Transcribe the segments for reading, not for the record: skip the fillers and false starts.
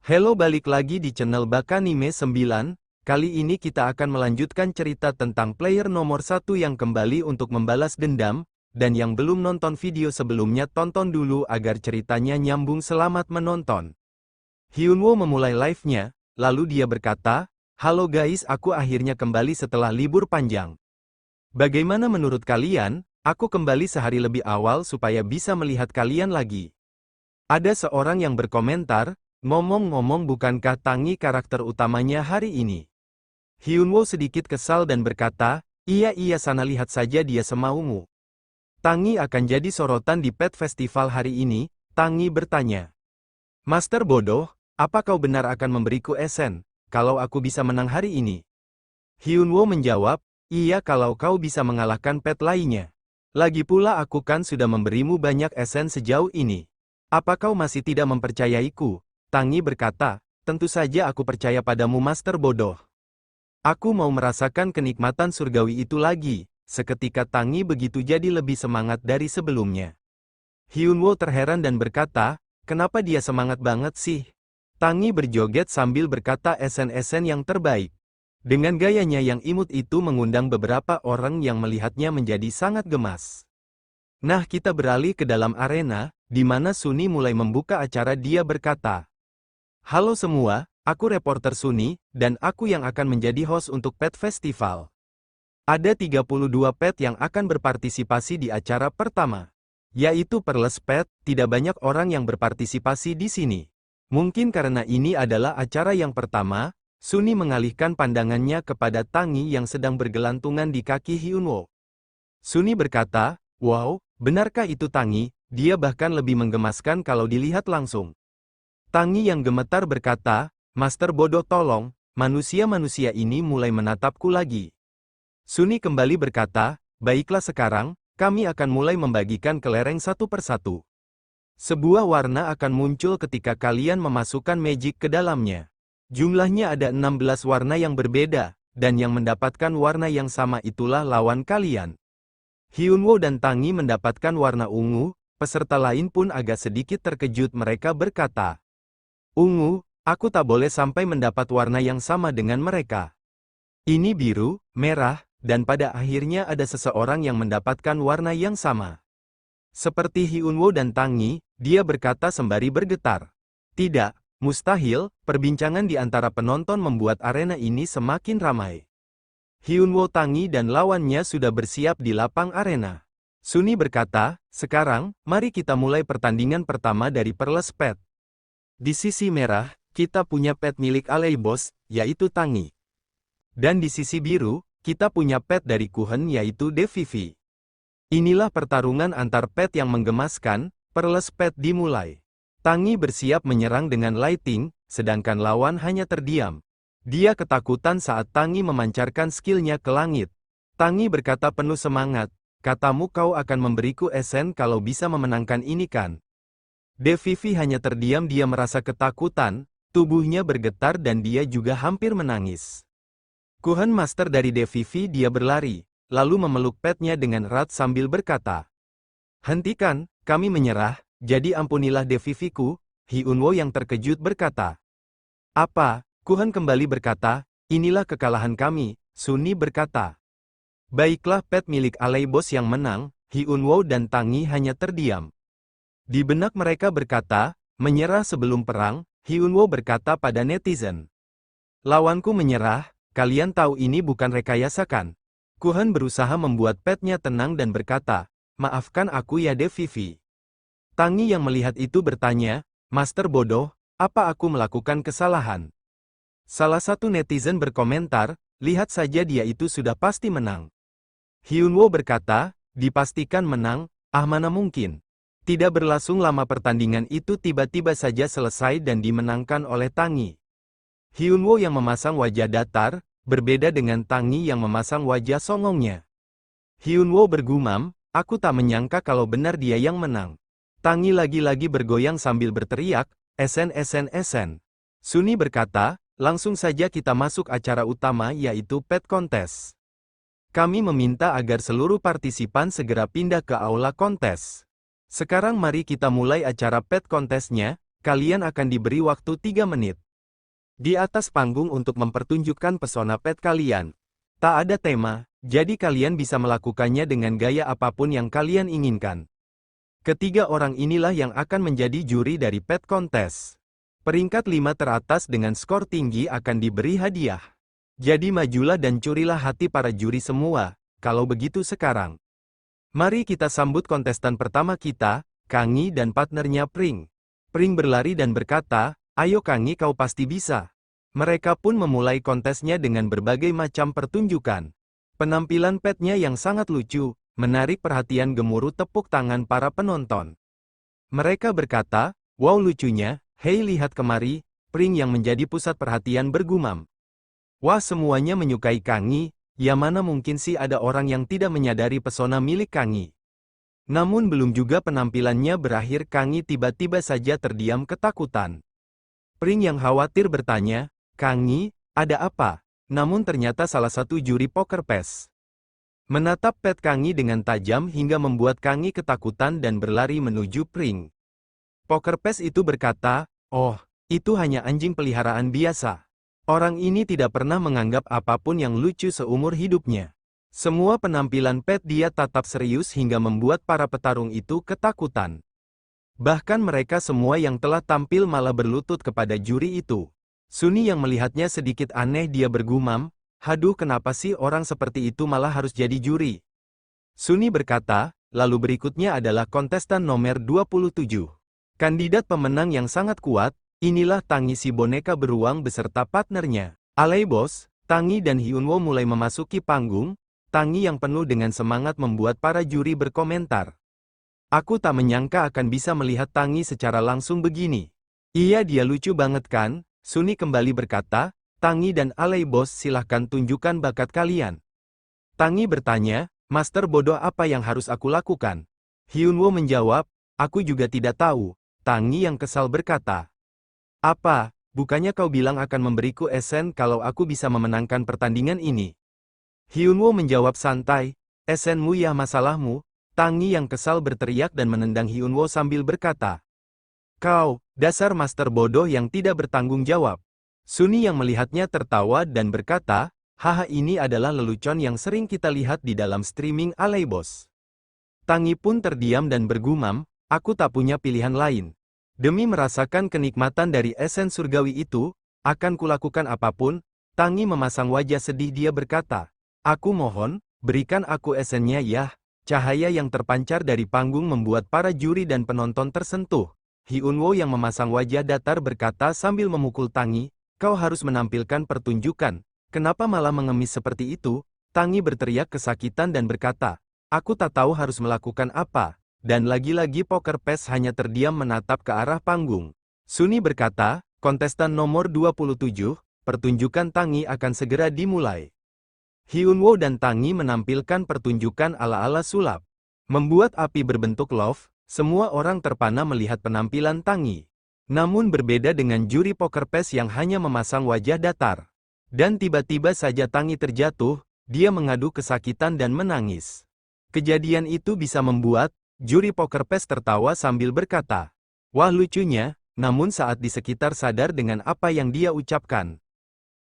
Halo, balik lagi di channel Bakanime 9. Kali ini kita akan melanjutkan cerita tentang player nomor 1 yang kembali untuk membalas dendam, dan yang belum nonton video sebelumnya tonton dulu agar ceritanya nyambung. Selamat menonton. Hyunwoo memulai live-nya, lalu dia berkata, "Halo guys, aku akhirnya kembali setelah libur panjang. Bagaimana menurut kalian? Aku kembali sehari lebih awal supaya bisa melihat kalian lagi." Ada seorang yang berkomentar, "Ngomong-ngomong, bukankah Tangi karakter utamanya hari ini?" Hyunwoo sedikit kesal dan berkata, iya sana lihat saja dia semaumu. Tangi akan jadi sorotan di Pet Festival hari ini." Tangi bertanya. "Master bodoh, apa kau benar akan memberiku esen, kalau aku bisa menang hari ini?" Hyunwoo menjawab, "Iya, kalau kau bisa mengalahkan pet lainnya. Lagi pula aku kan sudah memberimu banyak esen sejauh ini. Apa kau masih tidak mempercayaiku?" Tangi berkata, "Tentu saja aku percaya padamu, Master bodoh. Aku mau merasakan kenikmatan surgawi itu lagi." Seketika Tangi begitu jadi lebih semangat dari sebelumnya. Hyunwoo terheran dan berkata, "Kenapa dia semangat banget sih?" Tangi berjoget sambil berkata esen-esen yang terbaik. Dengan gayanya yang imut itu mengundang beberapa orang yang melihatnya menjadi sangat gemas. Nah, kita beralih ke dalam arena, di mana Sunny mulai membuka acara. Dia berkata, "Halo semua, aku reporter Sunny, dan aku yang akan menjadi host untuk Pet Festival. Ada 32 pet yang akan berpartisipasi di acara pertama, yaitu Pearls Pet." Tidak banyak orang yang berpartisipasi di sini. Mungkin karena ini adalah acara yang pertama, Sunny mengalihkan pandangannya kepada Tangi yang sedang bergelantungan di kaki Hyunwoo. Sunny berkata, "Wow, benarkah itu Tangi? Dia bahkan lebih menggemaskan kalau dilihat langsung." Tangi yang gemetar berkata, "Master bodoh, tolong, manusia-manusia ini mulai menatapku lagi." Sunny kembali berkata, "Baiklah, sekarang, kami akan mulai membagikan kelereng satu persatu. Sebuah warna akan muncul ketika kalian memasukkan magic ke dalamnya. Jumlahnya ada 16 warna yang berbeda, dan yang mendapatkan warna yang sama itulah lawan kalian." Hyunwoo dan Tangi mendapatkan warna ungu, peserta lain pun agak sedikit terkejut. Mereka berkata, "Ungu, aku tak boleh sampai mendapat warna yang sama dengan mereka. Ini biru, merah, dan pada akhirnya ada seseorang yang mendapatkan warna yang sama." Seperti Hyunwoo dan Tangi, dia berkata sembari bergetar. "Tidak, mustahil." Perbincangan di antara penonton membuat arena ini semakin ramai. Hyunwoo, Tangi dan lawannya sudah bersiap di lapang arena. Sunny berkata, "Sekarang, mari kita mulai pertandingan pertama dari Pearls Pet. Di sisi merah, kita punya pet milik Aleibos, yaitu Tangi. Dan di sisi biru, kita punya pet dari Kuhen, yaitu Devivi." Inilah pertarungan antar pet yang menggemaskan. Pearls Pet dimulai. Tangi bersiap menyerang dengan lighting, sedangkan lawan hanya terdiam. Dia ketakutan saat Tangi memancarkan skillnya ke langit. Tangi berkata penuh semangat, "Katamu kau akan memberiku esen kalau bisa memenangkan ini, kan?" Devivi hanya terdiam. Dia merasa ketakutan, tubuhnya bergetar dan dia juga hampir menangis. Kuhen master dari Devivi. Dia berlari, lalu memeluk petnya dengan erat sambil berkata, "Hentikan, kami menyerah, jadi ampunilah Deviviku." Hyunwoo yang terkejut berkata, "Apa?" Kuhen kembali berkata, "Inilah kekalahan kami." Sunny berkata, "Baiklah, pet milik Aleibos yang menang." Hyunwoo dan Tangi hanya terdiam. Di benak mereka berkata, "Menyerah sebelum perang." Hyunwoo berkata pada netizen, "Lawanku menyerah, kalian tahu ini bukan rekayasa, kan?" Kuhen berusaha membuat petnya tenang dan berkata, "Maafkan aku ya Devivi." Tangi yang melihat itu bertanya, "Master bodoh, apa aku melakukan kesalahan?" Salah satu netizen berkomentar, "Lihat saja, dia itu sudah pasti menang." Hyunwoo berkata, "Dipastikan menang? Ah, mana mungkin." Tidak berlangsung lama pertandingan itu tiba-tiba saja selesai dan dimenangkan oleh Tangi. Hyunwoo yang memasang wajah datar, berbeda dengan Tangi yang memasang wajah songongnya. Hyunwoo bergumam, "Aku tak menyangka kalau benar dia yang menang." Tangi lagi-lagi bergoyang sambil berteriak, "Esen." Sunny berkata, "Langsung saja kita masuk acara utama, yaitu Pet Contest. Kami meminta agar seluruh partisipan segera pindah ke aula kontes. Sekarang mari kita mulai acara Pet Contest-nya." kalian akan diberi waktu 3 menit di atas panggung untuk mempertunjukkan pesona pet kalian. Tak ada tema, jadi kalian bisa melakukannya dengan gaya apapun yang kalian inginkan. Ketiga orang inilah yang akan menjadi juri dari pet kontes. Peringkat 5 teratas dengan skor tinggi akan diberi hadiah. Jadi majulah dan curilah hati para juri semua, kalau begitu sekarang. Mari kita sambut kontestan pertama kita, Kangi dan partnernya Pring. Pring berlari dan berkata, "Ayo Kangi, kau pasti bisa." Mereka pun memulai kontesnya dengan berbagai macam pertunjukan. Penampilan petnya yang sangat lucu, menarik perhatian gemuruh tepuk tangan para penonton. Mereka berkata, "Wow lucunya, hei lihat kemari." Pring yang menjadi pusat perhatian bergumam. Wah semuanya menyukai Kangi, ya mana mungkin sih ada orang yang tidak menyadari pesona milik Kangi. Namun belum juga penampilannya berakhir Kangi tiba-tiba saja terdiam ketakutan. Pring yang khawatir bertanya, "Kangi, ada apa?" Namun ternyata salah satu juri poker face menatap pet Kangi dengan tajam hingga membuat Kangi ketakutan dan berlari menuju Pring. Poker face itu berkata, "Oh, itu hanya anjing peliharaan biasa. Orang ini tidak pernah menganggap apapun yang lucu seumur hidupnya." Semua penampilan pet dia tatap serius hingga membuat para petarung itu ketakutan. Bahkan mereka semua yang telah tampil malah berlutut kepada juri itu. Sunny yang melihatnya sedikit aneh dia bergumam, "Haduh kenapa sih orang seperti itu malah harus jadi juri?" Sunny berkata, "Lalu berikutnya adalah kontestan nomor 27. Kandidat pemenang yang sangat kuat, inilah Tangi si boneka beruang beserta partnernya. Alay Bos, Tangi dan Hyunwoo mulai memasuki panggung. Tangi yang penuh dengan semangat membuat para juri berkomentar. Aku tak menyangka akan bisa melihat Tangi secara langsung begini. Iya dia lucu banget kan? Sunny kembali berkata, "Tangi dan Alay Bos silahkan tunjukkan bakat kalian." Tangi bertanya, "Master bodoh apa yang harus aku lakukan?" Hyunwoo menjawab, "Aku juga tidak tahu." Tangi yang kesal berkata, "Apa, bukannya kau bilang akan memberiku esen kalau aku bisa memenangkan pertandingan ini?" Hyunwoo menjawab santai, "Esenmu ya masalahmu." Tangi yang kesal berteriak dan menendang Hyunwoo sambil berkata, "Kau, dasar master bodoh yang tidak bertanggung jawab." Sunny yang melihatnya tertawa dan berkata, "Haha ini adalah lelucon yang sering kita lihat di dalam streaming Alay Bos." Tangi pun terdiam dan bergumam, "Aku tak punya pilihan lain. Demi merasakan kenikmatan dari esen surgawi itu, akan kulakukan apapun." Tangi memasang wajah sedih dia berkata, "Aku mohon, berikan aku esennya ya." Cahaya yang terpancar dari panggung membuat para juri dan penonton tersentuh. Hyunwoo yang memasang wajah datar berkata sambil memukul Tangi, "Kau harus menampilkan pertunjukan. Kenapa malah mengemis seperti itu?" Tangi berteriak kesakitan dan berkata, "Aku tak tahu harus melakukan apa." Dan lagi-lagi poker face hanya terdiam menatap ke arah panggung. Sunny berkata, "Kontestan nomor 27, pertunjukan Tangi akan segera dimulai." Hyunwoo dan Tangi menampilkan pertunjukan ala-ala sulap. Membuat api berbentuk love, semua orang terpana melihat penampilan Tangi. Namun berbeda dengan juri poker face yang hanya memasang wajah datar. Dan tiba-tiba saja Tangi terjatuh, dia mengadu kesakitan dan menangis. Kejadian itu bisa membuat juri poker face tertawa sambil berkata, "Wah lucunya," namun saat di sekitar sadar dengan apa yang dia ucapkan,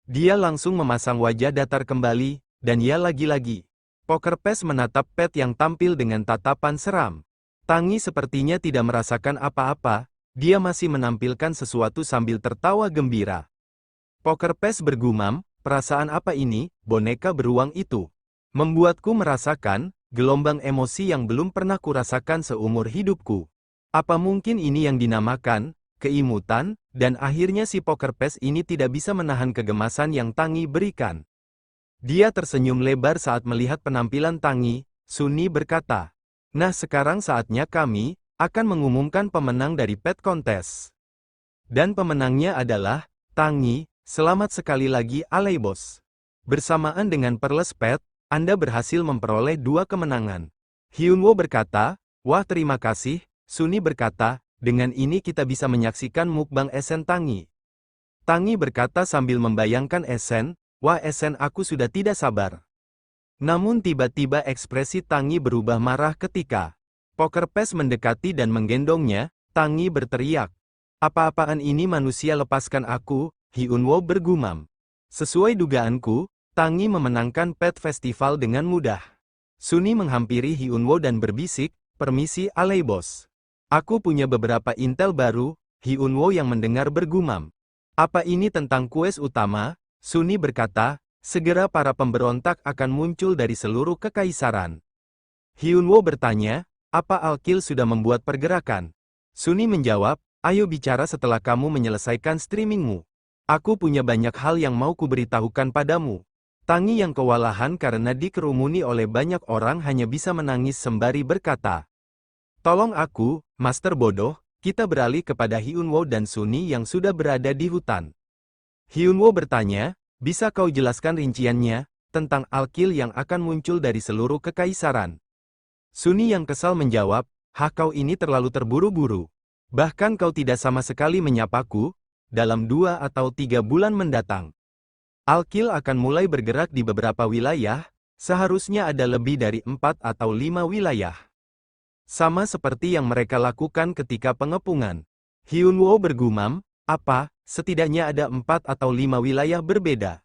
dia langsung memasang wajah datar kembali. Dan ya lagi-lagi, poker face menatap pet yang tampil dengan tatapan seram. Tangi sepertinya tidak merasakan apa-apa, dia masih menampilkan sesuatu sambil tertawa gembira. Poker face bergumam, "Perasaan apa ini, boneka beruang itu? Membuatku merasakan gelombang emosi yang belum pernah kurasakan seumur hidupku. Apa mungkin ini yang dinamakan keimutan?" Dan akhirnya si poker face ini tidak bisa menahan kegemasan yang Tangi berikan. Dia tersenyum lebar saat melihat penampilan Tangi. Sunny berkata, "Nah sekarang saatnya kami akan mengumumkan pemenang dari pet kontes. Dan pemenangnya adalah Tangi. Selamat sekali lagi Alay Bos. Bersamaan dengan Pearls Pet, Anda berhasil memperoleh 2 kemenangan." Hyunwoo berkata, "Wah terima kasih." Sunny berkata, "Dengan ini kita bisa menyaksikan mukbang esen Tangi." Tangi berkata sambil membayangkan esen, "Wah esen aku sudah tidak sabar." Namun tiba-tiba ekspresi Tangi berubah marah ketika poker face mendekati dan menggendongnya. Tangi berteriak, Apa-apaan ini manusia, lepaskan aku, Hyunwoo bergumam. Sesuai dugaanku, Tangi memenangkan Pet Festival dengan mudah. Sunny menghampiri Hyunwoo dan berbisik, permisi alay bos. Aku punya beberapa intel baru, Hyunwoo yang mendengar bergumam. Apa ini tentang kues utama? Sunny berkata, segera para pemberontak akan muncul dari seluruh kekaisaran. Hyunwoo bertanya, apa Alkil sudah membuat pergerakan? Sunny menjawab, ayo bicara setelah kamu menyelesaikan streamingmu. Aku punya banyak hal yang mau kuberitahukan padamu. Tangi yang kewalahan karena dikerumuni oleh banyak orang hanya bisa menangis sembari berkata, tolong aku, Master Bodoh. Kita beralih kepada Hyunwoo dan Sunny yang sudah berada di hutan. Hyunwoo bertanya, bisa kau jelaskan rinciannya, tentang Alkil yang akan muncul dari seluruh kekaisaran? Sunny yang kesal menjawab, kau ini terlalu terburu-buru. Bahkan kau tidak sama sekali menyapaku, dalam 2 atau 3 bulan mendatang. Alkil akan mulai bergerak di beberapa wilayah, seharusnya ada lebih dari 4 atau 5 wilayah. Sama seperti yang mereka lakukan ketika pengepungan. Hyunwoo bergumam, apa, setidaknya ada 4 atau 5 wilayah berbeda.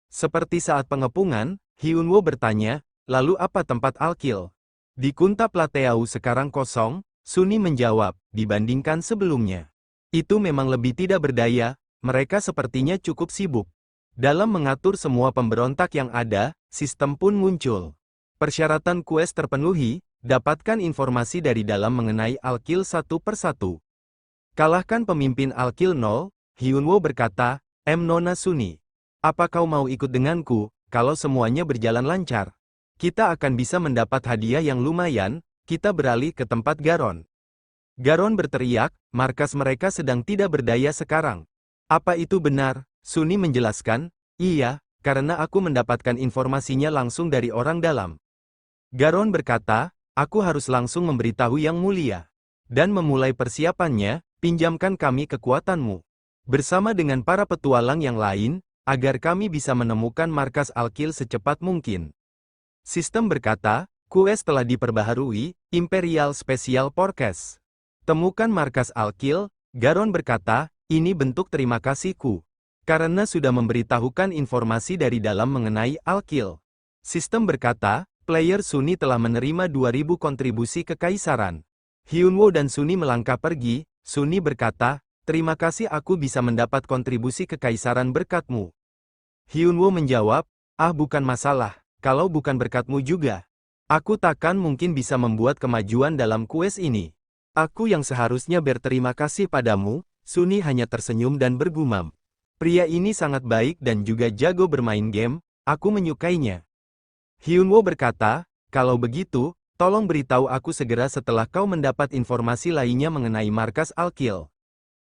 Seperti saat pengepungan, Hyunwoo bertanya, lalu apa tempat Alkil? Di Kunta Plateau sekarang kosong, Sunny menjawab, dibandingkan sebelumnya. Itu memang lebih tidak berdaya, mereka sepertinya cukup sibuk. Dalam mengatur semua pemberontak yang ada, sistem pun muncul. Persyaratan quest terpenuhi, dapatkan informasi dari dalam mengenai Alkil satu persatu. Kalahkan pemimpin Alkil 0, Hyunwoo berkata, Nona Sunny. Apa kau mau ikut denganku, kalau semuanya berjalan lancar? Kita akan bisa mendapat hadiah yang lumayan, kita beralih ke tempat Garon. Garon berteriak, markas mereka sedang tidak berdaya sekarang. Apa itu benar? Sunny menjelaskan, iya, karena aku mendapatkan informasinya langsung dari orang dalam. Garon berkata, aku harus langsung memberitahu Yang Mulia. Dan memulai persiapannya, pinjamkan kami kekuatanmu. Bersama dengan para petualang yang lain, agar kami bisa menemukan markas Alkil secepat mungkin. Sistem berkata, quest telah diperbaharui, Imperial Special Forecast. Temukan markas Alkil, Garon berkata, ini bentuk terima kasihku. Karena sudah memberitahukan informasi dari dalam mengenai Alkil. Sistem berkata, player Sunny telah menerima 2000 kontribusi kekaisaran. Hyunwoo dan Sunny melangkah pergi, Sunny berkata, terima kasih aku bisa mendapat kontribusi kekaisaran berkatmu. Hyunwoo menjawab, bukan masalah, kalau bukan berkatmu juga. Aku takkan mungkin bisa membuat kemajuan dalam quest ini. Aku yang seharusnya berterima kasih padamu, Sunny hanya tersenyum dan bergumam. Pria ini sangat baik dan juga jago bermain game, aku menyukainya. Hyunwoo berkata, kalau begitu, tolong beritahu aku segera setelah kau mendapat informasi lainnya mengenai markas Alkil.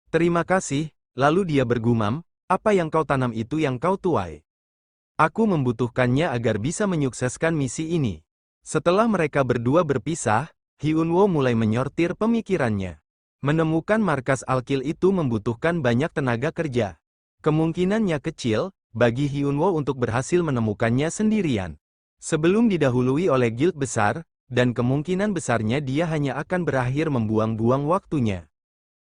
Terima kasih, lalu dia bergumam, apa yang kau tanam itu yang kau tuai. Aku membutuhkannya agar bisa menyukseskan misi ini. Setelah mereka berdua berpisah, Hyunwoo mulai menyortir pemikirannya. Menemukan markas Alkil itu membutuhkan banyak tenaga kerja. Kemungkinannya kecil, bagi Hyunwoo untuk berhasil menemukannya sendirian. Sebelum didahului oleh guild besar, dan kemungkinan besarnya dia hanya akan berakhir membuang-buang waktunya.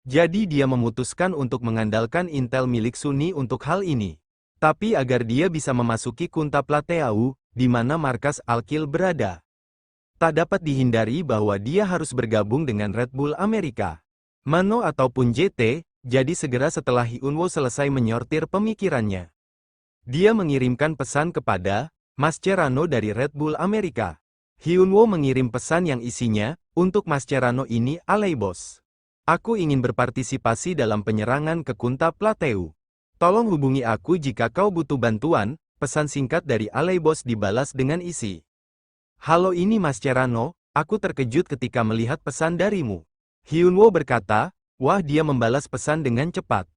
Jadi dia memutuskan untuk mengandalkan intel milik Sunny untuk hal ini. Tapi agar dia bisa memasuki Kunta Plateau, di mana markas Alkil berada. Tak dapat dihindari bahwa dia harus bergabung dengan Red Bull Amerika. Mano ataupun JT, jadi segera setelah Hyunwoo selesai menyortir pemikirannya. Dia mengirimkan pesan kepada Mascherano dari Red Bull Amerika. Hyunwoo mengirim pesan yang isinya, untuk Mascherano ini alay bos. Aku ingin berpartisipasi dalam penyerangan ke Kunta Plateau. Tolong hubungi aku jika kau butuh bantuan, pesan singkat dari alay bos dibalas dengan isi. Halo ini Mascherano, aku terkejut ketika melihat pesan darimu. Hyunwoo berkata, wah dia membalas pesan dengan cepat.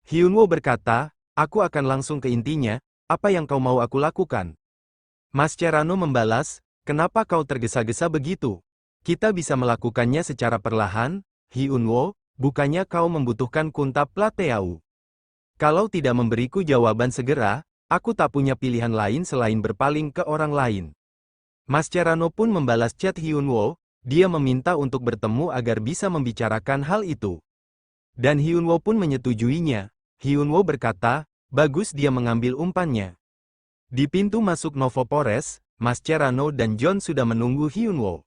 Hyunwoo berkata, aku akan langsung ke intinya, apa yang kau mau aku lakukan? Mascherano membalas, kenapa kau tergesa-gesa begitu? Kita bisa melakukannya secara perlahan, Hyunwoo, bukannya kau membutuhkan Kunta Plateau. Kalau tidak memberiku jawaban segera, aku tak punya pilihan lain selain berpaling ke orang lain. Mascherano pun membalas chat Hyunwoo, dia meminta untuk bertemu agar bisa membicarakan hal itu. Dan Hyunwoo pun menyetujuinya. Hyunwoo berkata, bagus, dia mengambil umpannya. Di pintu masuk Novopores, Mascherano dan John sudah menunggu Hyunwoo.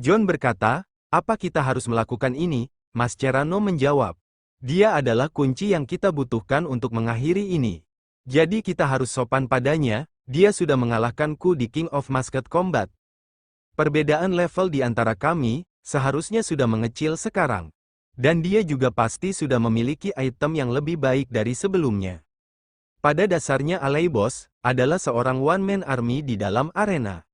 John berkata, apa kita harus melakukan ini? Mascherano menjawab, dia adalah kunci yang kita butuhkan untuk mengakhiri ini. Jadi kita harus sopan padanya, dia sudah mengalahkanku di King of Masked Combat. Perbedaan level di antara kami, seharusnya sudah mengecil sekarang. Dan dia juga pasti sudah memiliki item yang lebih baik dari sebelumnya. Pada dasarnya Aleibos adalah seorang one-man army di dalam arena.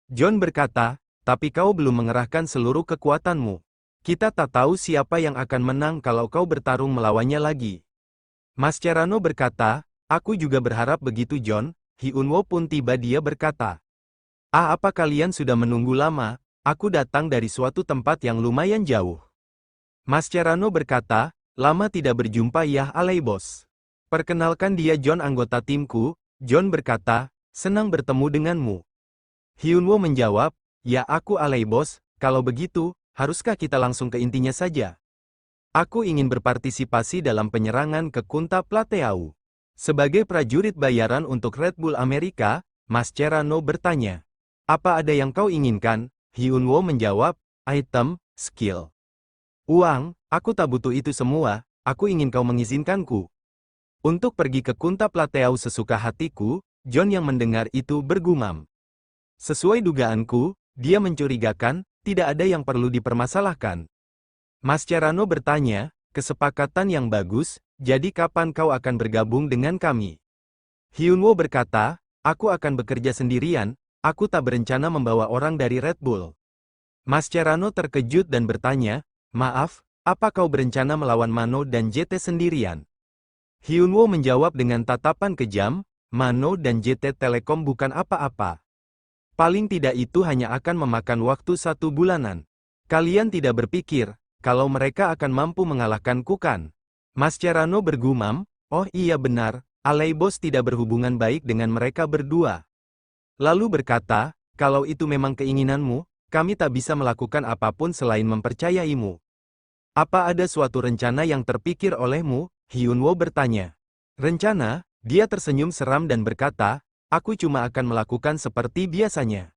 John berkata, tapi kau belum mengerahkan seluruh kekuatanmu. Kita tak tahu siapa yang akan menang kalau kau bertarung melawannya lagi. Mascherano berkata, aku juga berharap begitu John. Hyunwoo pun tiba, dia berkata, apa kalian sudah menunggu lama? Aku datang dari suatu tempat yang lumayan jauh. Mascherano berkata, lama tidak berjumpa ya Aleibos. Perkenalkan dia John, anggota timku. John berkata, senang bertemu denganmu. Hyunwoo menjawab, ya aku Aleibos, kalau begitu, haruskah kita langsung ke intinya saja? Aku ingin berpartisipasi dalam penyerangan ke Kunta Plateau. Sebagai prajurit bayaran untuk Red Bull Amerika, Mascherano bertanya, apa ada yang kau inginkan? Hyunwoo menjawab, item, skill. Uang, aku tak butuh itu semua, aku ingin kau mengizinkanku untuk pergi ke Kunta Plateau sesuka hatiku. John yang mendengar itu bergumam. Sesuai dugaanku, dia mencurigakan, tidak ada yang perlu dipermasalahkan. Mascherano bertanya, kesepakatan yang bagus, jadi kapan kau akan bergabung dengan kami? Hyunwoo berkata, aku akan bekerja sendirian, aku tak berencana membawa orang dari Red Bull. Mascherano terkejut dan bertanya, maaf, apa kau berencana melawan Mano dan JT sendirian? Hyunwoo menjawab dengan tatapan kejam, Mano dan JT Telekom bukan apa-apa. Paling tidak itu hanya akan memakan waktu 1 bulanan. Kalian tidak berpikir, kalau mereka akan mampu mengalahkanku kan? Mascherano bergumam, oh iya benar, Aleibos tidak berhubungan baik dengan mereka berdua. Lalu berkata, kalau itu memang keinginanmu, kami tak bisa melakukan apapun selain mempercayaimu. Apa ada suatu rencana yang terpikir olehmu? Hyunwoo bertanya. Rencana? Dia tersenyum seram dan berkata, aku cuma akan melakukan seperti biasanya.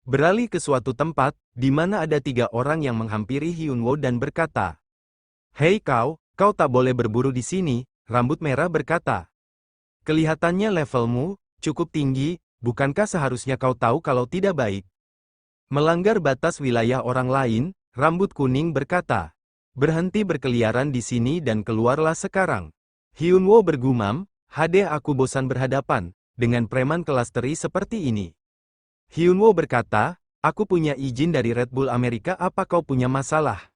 Beralih ke suatu tempat, di mana ada 3 orang yang menghampiri Hyunwoo dan berkata, hei kau tak boleh berburu di sini, rambut merah berkata. Kelihatannya levelmu cukup tinggi, bukankah seharusnya kau tahu kalau tidak baik melanggar batas wilayah orang lain? Rambut kuning berkata. Berhenti berkeliaran di sini dan keluarlah sekarang. Hyunwoo bergumam, aku bosan berhadapan dengan preman kelas teri seperti ini. Hyunwoo berkata, aku punya izin dari Red Bull Amerika, apa kau punya masalah?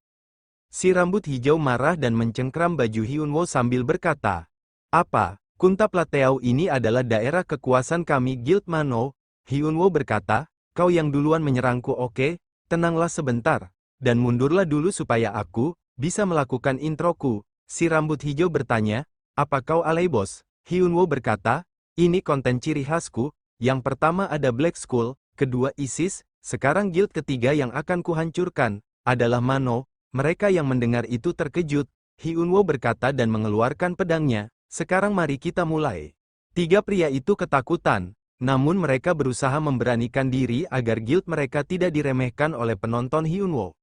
Si rambut hijau marah dan mencengkram baju Hyunwoo sambil berkata, apa? Kunta Plateau ini adalah daerah kekuasaan kami Guild Mano. Hyunwoo berkata, kau yang duluan menyerangku, oke? Tenanglah sebentar, dan mundurlah dulu supaya aku bisa melakukan introku. Si rambut hijau bertanya, apa kau Aleibos? Hyunwoo berkata, ini konten ciri khasku. Yang pertama ada Black Skull, kedua ISIS, sekarang guild ketiga yang akan kuhancurkan adalah Mano. Mereka yang mendengar itu terkejut. Hyunwoo berkata dan mengeluarkan pedangnya. Sekarang mari kita mulai. 3 pria itu ketakutan, namun mereka berusaha memberanikan diri agar guild mereka tidak diremehkan oleh penonton Hyunwoo.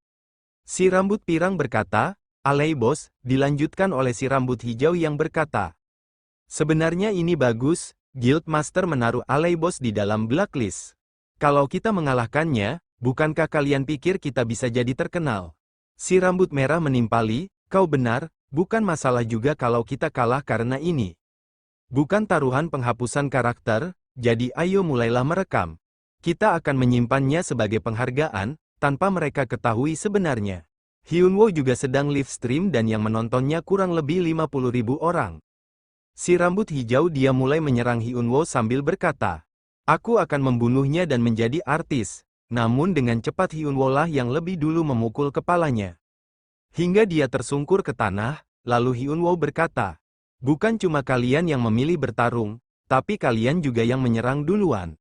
Si rambut pirang berkata, Aleibos, dilanjutkan oleh si rambut hijau yang berkata, sebenarnya ini bagus, Guild Master menaruh Aleibos di dalam blacklist. Kalau kita mengalahkannya, bukankah kalian pikir kita bisa jadi terkenal? Si rambut merah menimpali, kau benar, bukan masalah juga kalau kita kalah karena ini. Bukan taruhan penghapusan karakter, jadi ayo mulailah merekam. Kita akan menyimpannya sebagai penghargaan, tanpa mereka ketahui sebenarnya. Hyunwoo juga sedang live stream dan yang menontonnya kurang lebih 50.000 orang. Si rambut hijau dia mulai menyerang Hyunwoo sambil berkata, aku akan membunuhnya dan menjadi artis. Namun dengan cepat Hyunwoo lah yang lebih dulu memukul kepalanya. Hingga dia tersungkur ke tanah, lalu Hyunwoo berkata, bukan cuma kalian yang memilih bertarung, tapi kalian juga yang menyerang duluan.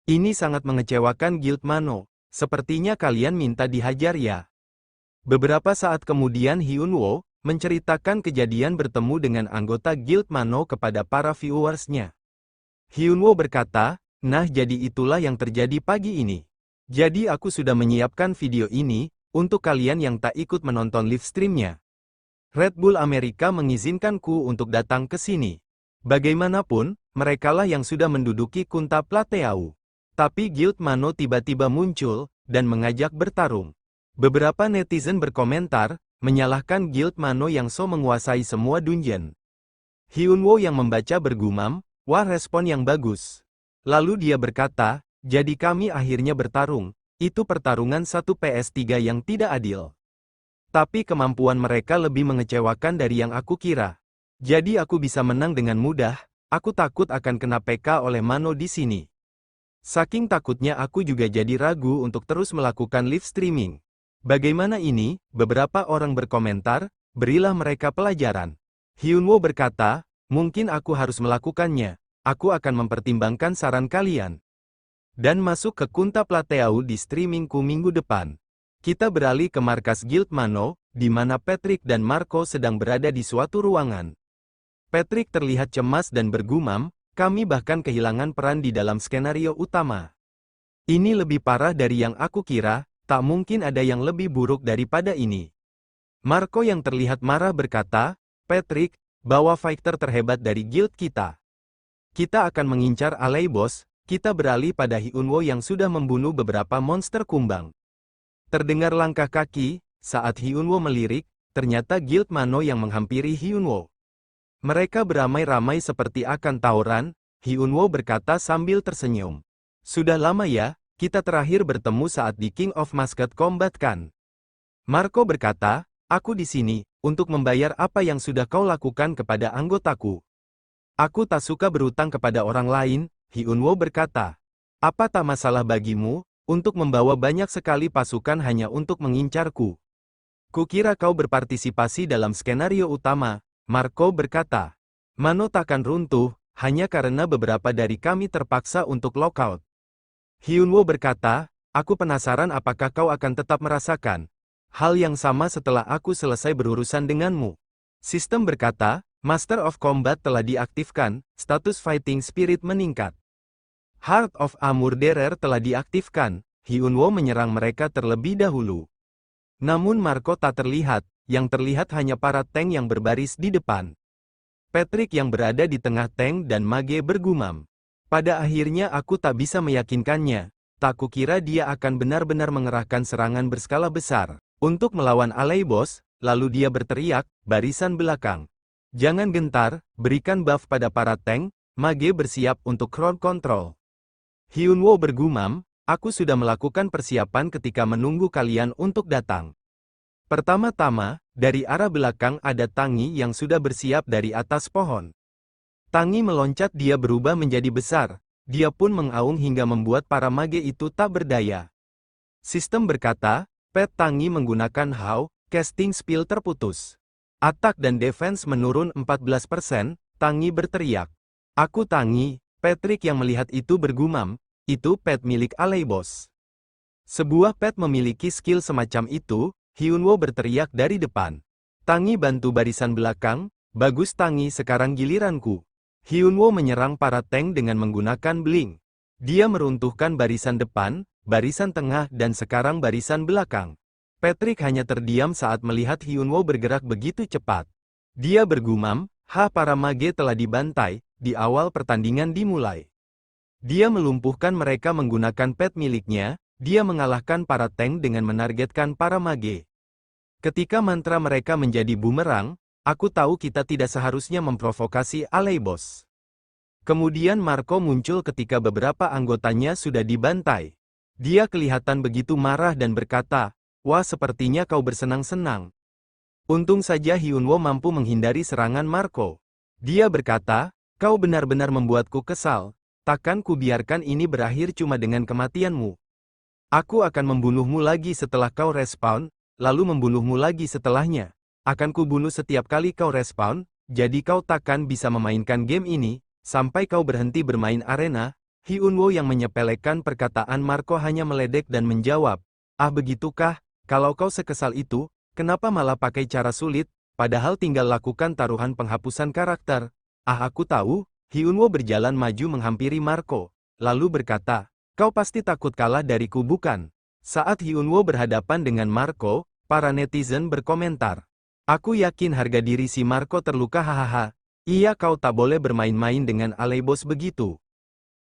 Ini sangat mengecewakan Guild Mano. Sepertinya kalian minta dihajar ya. Beberapa saat kemudian Hyunwoo menceritakan kejadian bertemu dengan anggota Guild Mano kepada para viewersnya. Hyunwoo berkata, "Nah, jadi itulah yang terjadi pagi ini. Jadi aku sudah menyiapkan video ini, untuk kalian yang tak ikut menonton live streamnya. Red Bull Amerika mengizinkanku untuk datang ke sini. Bagaimanapun, merekalah yang sudah menduduki Kunta Plateau. Tapi Guild Mano tiba-tiba muncul, dan mengajak bertarung. Beberapa netizen berkomentar, menyalahkan Guild Mano yang menguasai semua dungeon. Hyunwoo yang membaca bergumam, wah, respon yang bagus. Lalu dia berkata, jadi kami akhirnya bertarung, itu pertarungan 1 vs 3 yang tidak adil. Tapi kemampuan mereka lebih mengecewakan dari yang aku kira. Jadi aku bisa menang dengan mudah, aku takut akan kena PK oleh Mano di sini. Saking takutnya aku juga jadi ragu untuk terus melakukan live streaming. Bagaimana ini? Beberapa orang berkomentar, berilah mereka pelajaran. Hyunwoo berkata, mungkin aku harus melakukannya, aku akan mempertimbangkan saran kalian. Dan masuk ke Kunta Plateau di streamingku minggu depan. Kita beralih ke markas Guild Mano, di mana Patrick dan Marco sedang berada di suatu ruangan. Patrick terlihat cemas dan bergumam, kami bahkan kehilangan peran di dalam skenario utama. Ini lebih parah dari yang aku kira, tak mungkin ada yang lebih buruk daripada ini. Marco yang terlihat marah berkata, Patrick, bawa fighter terhebat dari guild kita. Kita akan mengincar Alley Boss, kita beralih pada Hyunwoo yang sudah membunuh beberapa monster kumbang. Terdengar langkah kaki, saat Hyunwoo melirik, ternyata Guild Mano yang menghampiri Hyunwoo. Mereka beramai-ramai seperti akan tawuran, Hyunwoo berkata sambil tersenyum. Sudah lama ya, kita terakhir bertemu saat di King of Musket Combat kan? Marco berkata, aku di sini, untuk membayar apa yang sudah kau lakukan kepada anggotaku. Aku tak suka berutang kepada orang lain, Hyunwoo berkata. Apa tak masalah bagimu, untuk membawa banyak sekali pasukan hanya untuk mengincarku? Kukira kau berpartisipasi dalam skenario utama, Marco berkata. Mano takkan runtuh, hanya karena beberapa dari kami terpaksa untuk lockout. Hyunwoo berkata, aku penasaran apakah kau akan tetap merasakan hal yang sama setelah aku selesai berurusan denganmu. Sistem berkata, Master of Combat telah diaktifkan, status Fighting Spirit meningkat. Heart of Amurderer telah diaktifkan, Hyunwoo menyerang mereka terlebih dahulu. Namun Marco tak terlihat, yang terlihat hanya para tank yang berbaris di depan. Patrick yang berada di tengah tank dan Mage bergumam. Pada akhirnya aku tak bisa meyakinkannya, tak kukira dia akan benar-benar mengerahkan serangan berskala besar, untuk melawan Alley Boss, lalu dia berteriak, barisan belakang. Jangan gentar, berikan buff pada para tank, Mage bersiap untuk crowd control. Hyunwoo bergumam, aku sudah melakukan persiapan ketika menunggu kalian untuk datang. Pertama-tama, dari arah belakang ada Tangi yang sudah bersiap dari atas pohon. Tangi meloncat, dia berubah menjadi besar, dia pun mengaung hingga membuat para mage itu tak berdaya. Sistem berkata, Pet Tangi menggunakan How, casting spell terputus. Attack dan defense menurun 14%, Tangi berteriak. Aku Tangi, Patrick yang melihat itu bergumam, itu pet milik Alley Boss. Sebuah pet memiliki skill semacam itu, Hyunwoo berteriak dari depan. Tangi bantu barisan belakang, bagus Tangi sekarang giliranku. Hyunwoo menyerang para tank dengan menggunakan blink. Dia meruntuhkan barisan depan, barisan tengah dan sekarang barisan belakang. Patrick hanya terdiam saat melihat Hyunwoo bergerak begitu cepat. Dia bergumam, para mage telah dibantai, di awal pertandingan dimulai. Dia melumpuhkan mereka menggunakan pet miliknya, dia mengalahkan para tank dengan menargetkan para mage. Ketika mantra mereka menjadi bumerang, aku tahu kita tidak seharusnya memprovokasi Alley Boss. Kemudian Marco muncul ketika beberapa anggotanya sudah dibantai. Dia kelihatan begitu marah dan berkata, wah sepertinya kau bersenang-senang. Untung saja Hyunwoo mampu menghindari serangan Marco. Dia berkata, kau benar-benar membuatku kesal, takkan ku biarkan ini berakhir cuma dengan kematianmu. Aku akan membunuhmu lagi setelah kau respawn, lalu membunuhmu lagi setelahnya. Akan kubunuh setiap kali kau respawn, jadi kau takkan bisa memainkan game ini, sampai kau berhenti bermain arena. Hyunwoo yang menyepelekan perkataan Marco hanya meledek dan menjawab, ah begitukah, kalau kau sekesal itu, kenapa malah pakai cara sulit, padahal tinggal lakukan taruhan penghapusan karakter. Ah, aku tahu. Hyunwoo berjalan maju menghampiri Marco, lalu berkata, kau pasti takut kalah dariku bukan? Saat Hyunwoo berhadapan dengan Marco, para netizen berkomentar. Aku yakin harga diri si Marco terluka hahaha. Iya, kau tak boleh bermain-main dengan Aleibos begitu.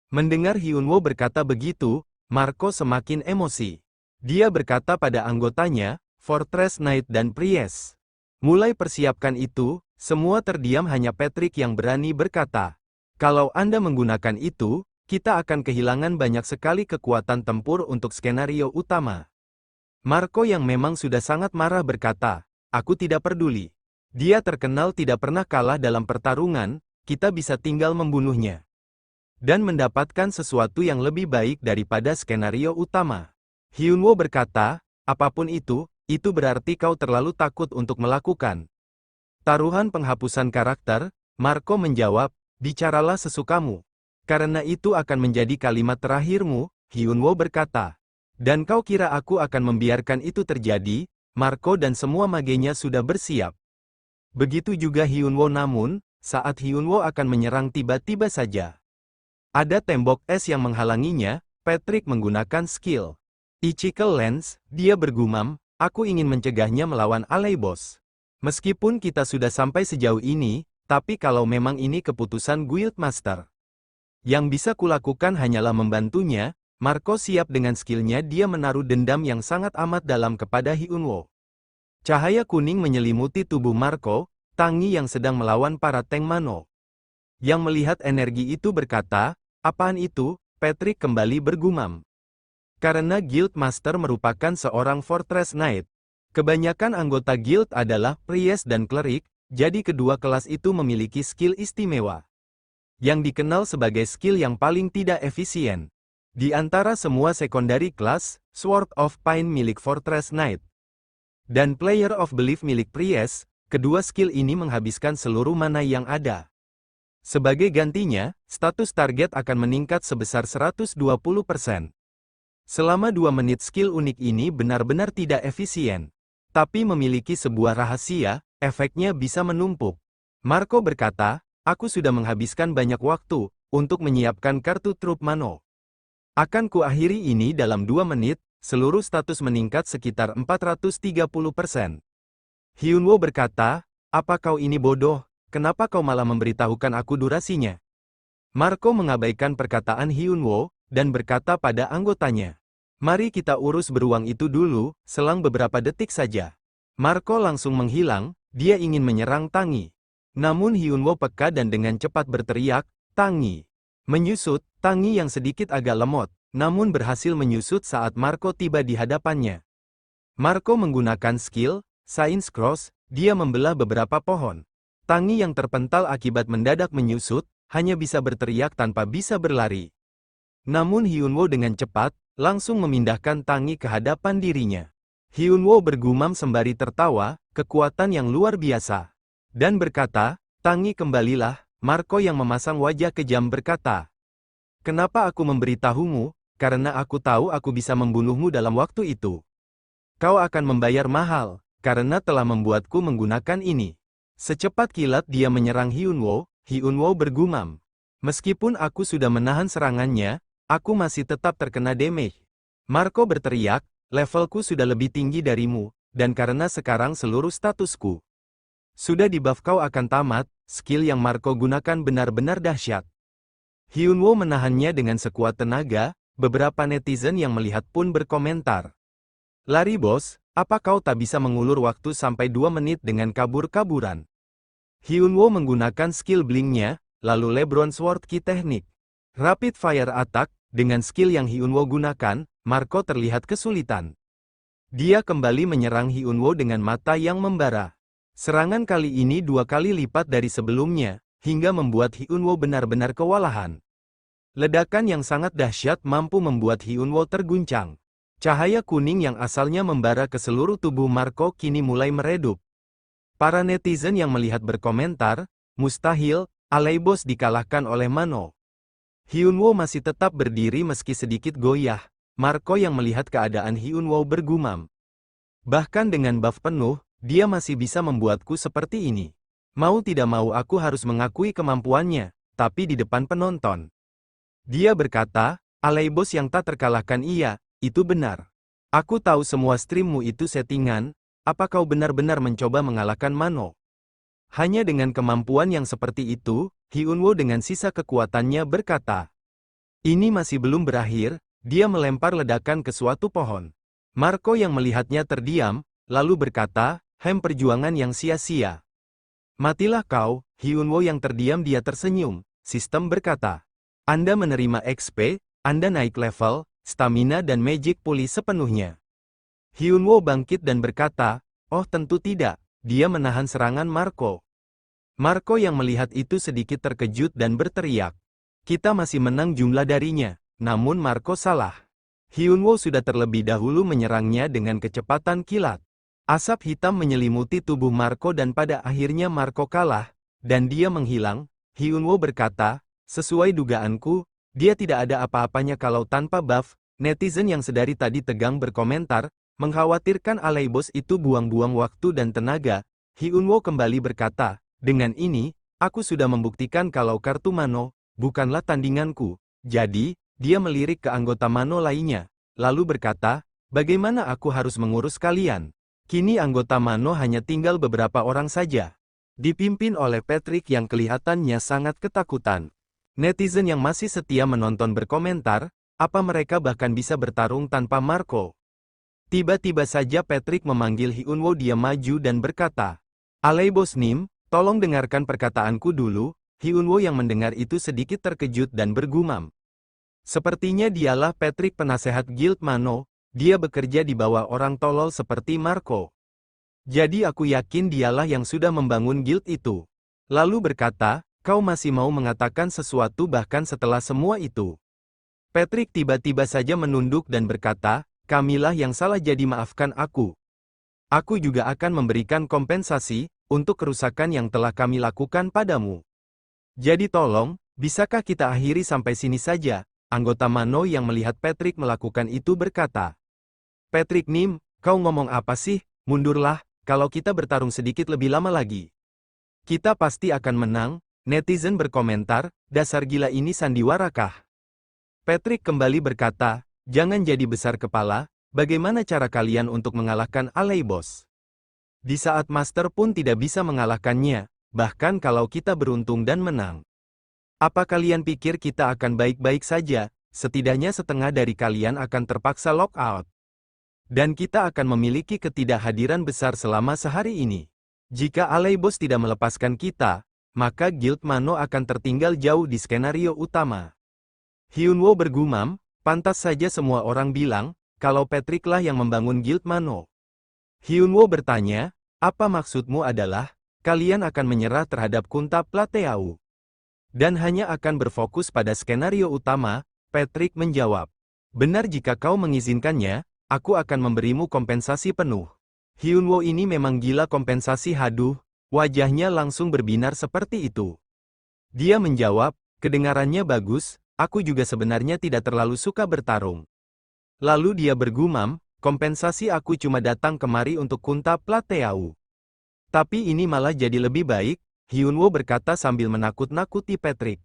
Mendengar Hyunwoo berkata begitu, Marco semakin emosi. Dia berkata pada anggotanya, Fortress Knight dan Priest. Mulai persiapkan itu, semua terdiam, hanya Patrick yang berani berkata. Kalau Anda menggunakan itu, kita akan kehilangan banyak sekali kekuatan tempur untuk skenario utama. Marco yang memang sudah sangat marah berkata, aku tidak peduli. Dia terkenal tidak pernah kalah dalam pertarungan, kita bisa tinggal membunuhnya. Dan mendapatkan sesuatu yang lebih baik daripada skenario utama. Hyunwoo berkata, apapun itu berarti kau terlalu takut untuk melakukan taruhan penghapusan karakter. Marco menjawab, bicaralah sesukamu. Karena itu akan menjadi kalimat terakhirmu, Hyunwoo berkata. Dan kau kira aku akan membiarkan itu terjadi? Marco dan semua magenya sudah bersiap. Begitu juga Hyunwoo, namun, saat Hyunwoo akan menyerang tiba-tiba saja ada tembok es yang menghalanginya. Patrick menggunakan skill Ichikel Lens, dia bergumam, aku ingin mencegahnya melawan Aleibos. Meskipun kita sudah sampai sejauh ini, tapi kalau memang ini keputusan Guildmaster, yang bisa kulakukan hanyalah membantunya. Marco siap dengan skillnya. Dia menaruh dendam yang sangat amat dalam kepada Hyunwoo. Cahaya kuning menyelimuti tubuh Marco, Tangi yang sedang melawan para tank Mano. Yang melihat energi itu berkata, apaan itu? Patrick kembali bergumam. Karena Guildmaster merupakan seorang Fortress Knight, kebanyakan anggota guild adalah Priest dan Cleric, jadi kedua kelas itu memiliki skill istimewa yang dikenal sebagai skill yang paling tidak efisien di antara semua secondary class. Sword of Pain milik Fortress Knight dan Player of Belief milik Priest, kedua skill ini menghabiskan seluruh mana yang ada. Sebagai gantinya, status target akan meningkat sebesar 120%. Selama 2 menit skill unik ini benar-benar tidak efisien, tapi memiliki sebuah rahasia, efeknya bisa menumpuk. Marco berkata, aku sudah menghabiskan banyak waktu untuk menyiapkan kartu trup Mano. Akan kuakhiri ini dalam 2 menit, seluruh status meningkat sekitar 430%. Hyunwoo berkata, apa kau ini bodoh? Kenapa kau malah memberitahukan aku durasinya? Marco mengabaikan perkataan Hyunwoo, dan berkata pada anggotanya, mari kita urus beruang itu dulu. Selang beberapa detik saja, Marco langsung menghilang. Dia ingin menyerang Tangi. Namun Hyunwoo peka dan dengan cepat berteriak, Tangi. Menyusut, Tangi yang sedikit agak lemot, namun berhasil menyusut saat Marco tiba di hadapannya. Marco menggunakan skill Science Cross, dia membelah beberapa pohon. Tangi yang terpental akibat mendadak menyusut, hanya bisa berteriak tanpa bisa berlari. Namun Hyunwoo dengan cepat, langsung memindahkan Tangi ke hadapan dirinya. Hyunwoo bergumam sembari tertawa, kekuatan yang luar biasa. Dan berkata, Tangi kembalilah. Marco yang memasang wajah kejam berkata, kenapa aku memberitahumu? Karena aku tahu aku bisa membunuhmu dalam waktu itu. Kau akan membayar mahal, karena telah membuatku menggunakan ini. Secepat kilat dia menyerang Hyunwoo. Hyunwoo bergumam, meskipun aku sudah menahan serangannya, aku masih tetap terkena damage. Marco berteriak, levelku sudah lebih tinggi darimu, dan karena sekarang seluruh statusku sudah di buff, kau akan tamat. Skill yang Marco gunakan benar-benar dahsyat. Hyunwoo menahannya dengan sekuat tenaga. Beberapa netizen yang melihat pun berkomentar, lari bos, apa kau tak bisa mengulur waktu sampai 2 menit dengan kabur-kaburan? Hyunwoo menggunakan skill blinknya, lalu Lebron Sword Ki teknik Rapid Fire Attack. Dengan skill yang Hyunwoo gunakan, Marco terlihat kesulitan. Dia kembali menyerang Hyunwoo dengan mata yang membara. Serangan kali ini 2 kali lipat dari sebelumnya, hingga membuat Hyunwoo benar-benar kewalahan. Ledakan yang sangat dahsyat mampu membuat Hyunwoo terguncang. Cahaya kuning yang asalnya membara ke seluruh tubuh Marco kini mulai meredup. Para netizen yang melihat berkomentar, mustahil, Aleibos dikalahkan oleh Mano. Hyunwoo masih tetap berdiri meski sedikit goyah. Marco yang melihat keadaan Hyunwoo bergumam, bahkan dengan buff penuh, Dia masih bisa membuatku seperti ini. Mau tidak mau aku harus mengakui kemampuannya, tapi di depan penonton. Dia berkata, Aleibos yang tak terkalahkan iya, itu benar. Aku tahu semua streammu itu settingan, apa kau benar-benar mencoba mengalahkan Mano? Hanya dengan kemampuan yang seperti itu, Hyunwoo dengan sisa kekuatannya berkata. Ini masih belum berakhir, dia melempar ledakan ke suatu pohon. Marco yang melihatnya terdiam, lalu berkata, perjuangan yang sia-sia. Matilah kau, Hyunwoo yang terdiam dia tersenyum, sistem berkata. Anda menerima XP, Anda naik level, stamina dan magic pulih sepenuhnya. Hyunwoo bangkit dan berkata, oh tentu tidak, dia menahan serangan Marco. Marco yang melihat itu sedikit terkejut dan berteriak. Kita masih menang jumlah darinya, namun Marco salah. Hyunwoo sudah terlebih dahulu menyerangnya dengan kecepatan kilat. Asap hitam menyelimuti tubuh Marco dan pada akhirnya Marco kalah, dan dia menghilang. Hyunwoo berkata, sesuai dugaanku, dia tidak ada apa-apanya kalau tanpa buff. Netizen yang sedari tadi tegang berkomentar, mengkhawatirkan Aleibos itu buang-buang waktu dan tenaga. Hyunwoo kembali berkata, dengan ini, aku sudah membuktikan kalau kartu Mano bukanlah tandinganku. Jadi, dia melirik ke anggota Mano lainnya, lalu berkata, bagaimana aku harus mengurus kalian? Kini anggota Mano hanya tinggal beberapa orang saja. Dipimpin oleh Patrick yang kelihatannya sangat ketakutan. Netizen yang masih setia menonton berkomentar, apa mereka bahkan bisa bertarung tanpa Marco? Tiba-tiba saja Patrick memanggil Hyunwoo, dia maju dan berkata, Aleibos Nim, tolong dengarkan perkataanku dulu. Hyunwoo yang mendengar itu sedikit terkejut dan bergumam. Sepertinya dialah Patrick penasehat Guild Mano, dia bekerja di bawah orang tolol seperti Marco. Jadi aku yakin dialah yang sudah membangun guild itu. Lalu berkata, kau masih mau mengatakan sesuatu bahkan setelah semua itu. Patrick tiba-tiba saja menunduk dan berkata, kamilah yang salah jadi maafkan aku. Aku juga akan memberikan kompensasi untuk kerusakan yang telah kami lakukan padamu. Jadi tolong, bisakah kita akhiri sampai sini saja? Anggota Mano yang melihat Patrick melakukan itu berkata. Patrick Nim, kau ngomong apa sih? Mundurlah, kalau kita bertarung sedikit lebih lama lagi. Kita pasti akan menang, netizen berkomentar, dasar gila ini sandiwarakah? Patrick kembali berkata, jangan jadi besar kepala, bagaimana cara kalian untuk mengalahkan Aleibos? Di saat Master pun tidak bisa mengalahkannya. Bahkan kalau kita beruntung dan menang. Apa kalian pikir kita akan baik-baik saja? Setidaknya setengah dari kalian akan terpaksa lockout. Dan kita akan memiliki ketidakhadiran besar selama sehari ini. Jika Aleibos tidak melepaskan kita, maka Guild Mano akan tertinggal jauh di skenario utama. Hyunwoo bergumam, pantas saja semua orang bilang, kalau Patrick lah yang membangun Guild Mano. Hyunwoo bertanya, apa maksudmu adalah, kalian akan menyerah terhadap Kunta Plateau dan hanya akan berfokus pada skenario utama? Patrick menjawab. Benar, jika kau mengizinkannya, aku akan memberimu kompensasi penuh. Hyunwoo ini memang gila kompensasi, haduh, wajahnya langsung berbinar seperti itu. Dia menjawab, kedengarannya bagus, aku juga sebenarnya tidak terlalu suka bertarung. Lalu dia bergumam, kompensasi aku cuma datang kemari untuk Kunta Plateau. Tapi ini malah jadi lebih baik, Hyunwoo berkata sambil menakut-nakuti Patrick.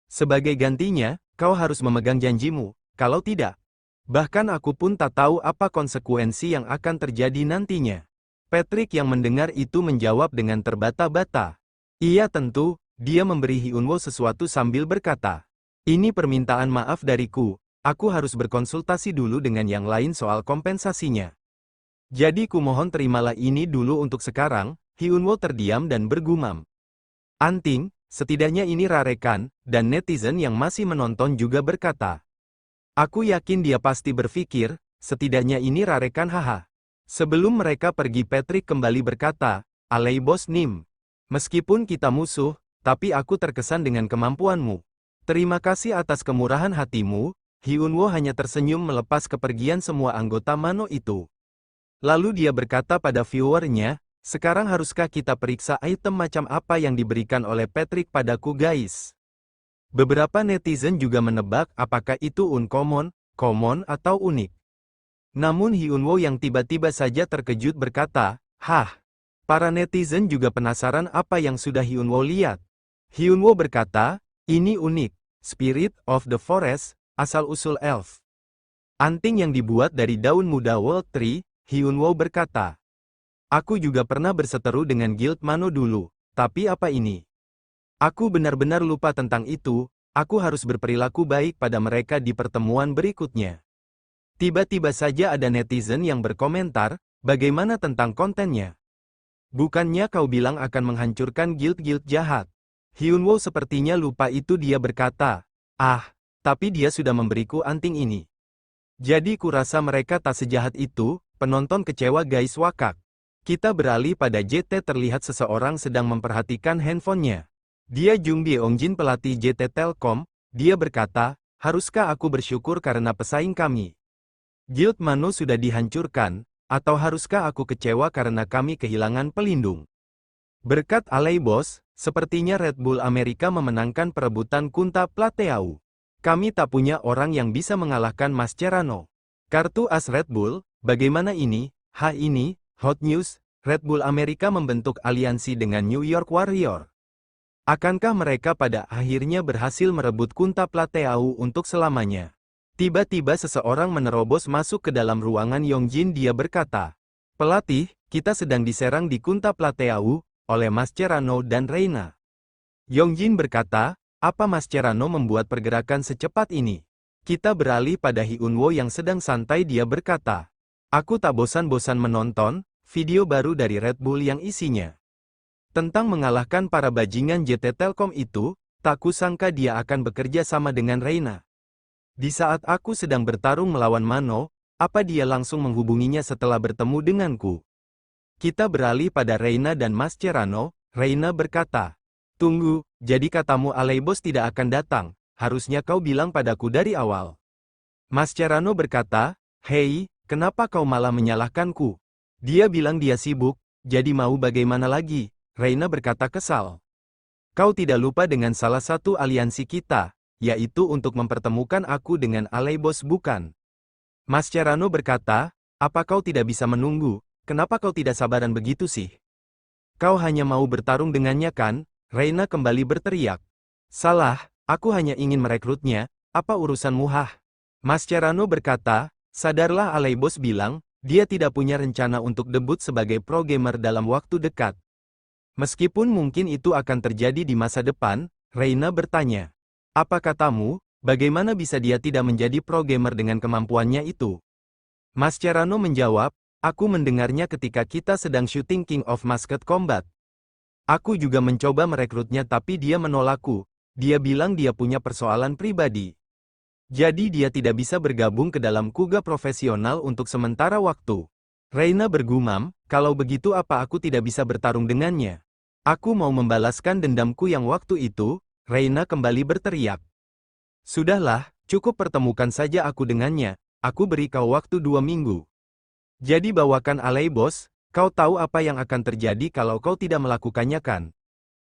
Sebagai gantinya, kau harus memegang janjimu, kalau tidak. Bahkan aku pun tak tahu apa konsekuensi yang akan terjadi nantinya. Patrick yang mendengar itu menjawab dengan terbata-bata. Iya tentu, dia memberi Hyunwoo sesuatu sambil berkata. Ini permintaan maaf dariku, aku harus berkonsultasi dulu dengan yang lain soal kompensasinya. Jadi kumohon terimalah ini dulu untuk sekarang. Hyunwoo terdiam dan bergumam. Anting, setidaknya ini rarekan, dan netizen yang masih menonton juga berkata. Aku yakin dia pasti berpikir, setidaknya ini rarekan, haha. Sebelum mereka pergi Patrick kembali berkata, Aleibos Nim. Meskipun kita musuh, tapi aku terkesan dengan kemampuanmu. Terima kasih atas kemurahan hatimu. Hyunwoo hanya tersenyum melepas kepergian semua anggota Mano itu. Lalu dia berkata pada viewernya, sekarang haruskah kita periksa item macam apa yang diberikan oleh Patrick padaku guys? Beberapa netizen juga menebak apakah itu uncommon, common atau unik. Namun Hyunwoo yang tiba-tiba saja terkejut berkata, Hah? Para netizen juga penasaran apa yang sudah Hyunwoo lihat. Hyunwoo berkata, ini unik, Spirit of the Forest, asal-usul elf. Anting yang dibuat dari daun muda World Tree, Hyunwoo berkata. Aku juga pernah berseteru dengan Guild Mano dulu, tapi apa ini? Aku benar-benar lupa tentang itu, aku harus berperilaku baik pada mereka di pertemuan berikutnya. Tiba-tiba saja ada netizen yang berkomentar, bagaimana tentang kontennya? Bukannya kau bilang akan menghancurkan guild-guild jahat? Hyunwoo sepertinya lupa itu dia berkata, tapi dia sudah memberiku anting ini. Jadi kurasa mereka tak sejahat itu, penonton kecewa guys wakak. Kita beralih pada JT terlihat seseorang sedang memperhatikan handphonenya. Dia Jung Byeongjin pelatih JT Telkom, dia berkata, haruskah aku bersyukur karena pesaing kami? Guild Mano sudah dihancurkan, atau haruskah aku kecewa karena kami kehilangan pelindung? Berkat Alley Boss, sepertinya Red Bull Amerika memenangkan perebutan Kunta Plateau. Kami tak punya orang yang bisa mengalahkan Mascherano. Kartu as Red Bull, bagaimana ini? Ini, hot news, Red Bull Amerika membentuk aliansi dengan New York Warrior. Akankah mereka pada akhirnya berhasil merebut Kunta Plateau untuk selamanya? Tiba-tiba seseorang menerobos masuk ke dalam ruangan Yongjin dia berkata, pelatih, kita sedang diserang di Kunta Plateau, oleh Mascherano dan Reina. Yongjin berkata, apa Mascherano membuat pergerakan secepat ini? Kita beralih pada Hyunwoo yang sedang santai dia berkata, aku tak bosan-bosan menonton, video baru dari Red Bull yang isinya tentang mengalahkan para bajingan JT Telkom itu, tak kusangka dia akan bekerja sama dengan Reina. Di saat aku sedang bertarung melawan Mano, apa dia langsung menghubunginya setelah bertemu denganku? Kita beralih pada Reina dan Mascherano, Reina berkata, tunggu, jadi katamu Alley Boss tidak akan datang, harusnya kau bilang padaku dari awal. Mascherano berkata, hei, kenapa kau malah menyalahkanku? Dia bilang dia sibuk, jadi mau bagaimana lagi? Reina berkata kesal. Kau tidak lupa dengan salah satu aliansi kita, yaitu untuk mempertemukan aku dengan Alley Boss bukan? Mascherano berkata, apa kau tidak bisa menunggu, kenapa kau tidak sabaran begitu sih? Kau hanya mau bertarung dengannya kan? Reina kembali berteriak. Salah, aku hanya ingin merekrutnya, apa urusanmu hah? Mascherano berkata, sadarlah Alley Boss bilang, dia tidak punya rencana untuk debut sebagai pro gamer dalam waktu dekat. Meskipun mungkin itu akan terjadi di masa depan, Reina bertanya. Apa katamu, bagaimana bisa dia tidak menjadi pro gamer dengan kemampuannya itu? Mascherano menjawab, aku mendengarnya ketika kita sedang syuting King of Masked Combat. Aku juga mencoba merekrutnya tapi dia menolakku, dia bilang dia punya persoalan pribadi. Jadi dia tidak bisa bergabung ke dalam kuga profesional untuk sementara waktu. Reina bergumam, kalau begitu apa aku tidak bisa bertarung dengannya? Aku mau membalaskan dendamku yang waktu itu, Reina kembali berteriak. Sudahlah, cukup pertemukan saja aku dengannya, aku beri kau waktu 2 minggu. Jadi bawakan Alley Boss, kau tahu apa yang akan terjadi kalau kau tidak melakukannya kan?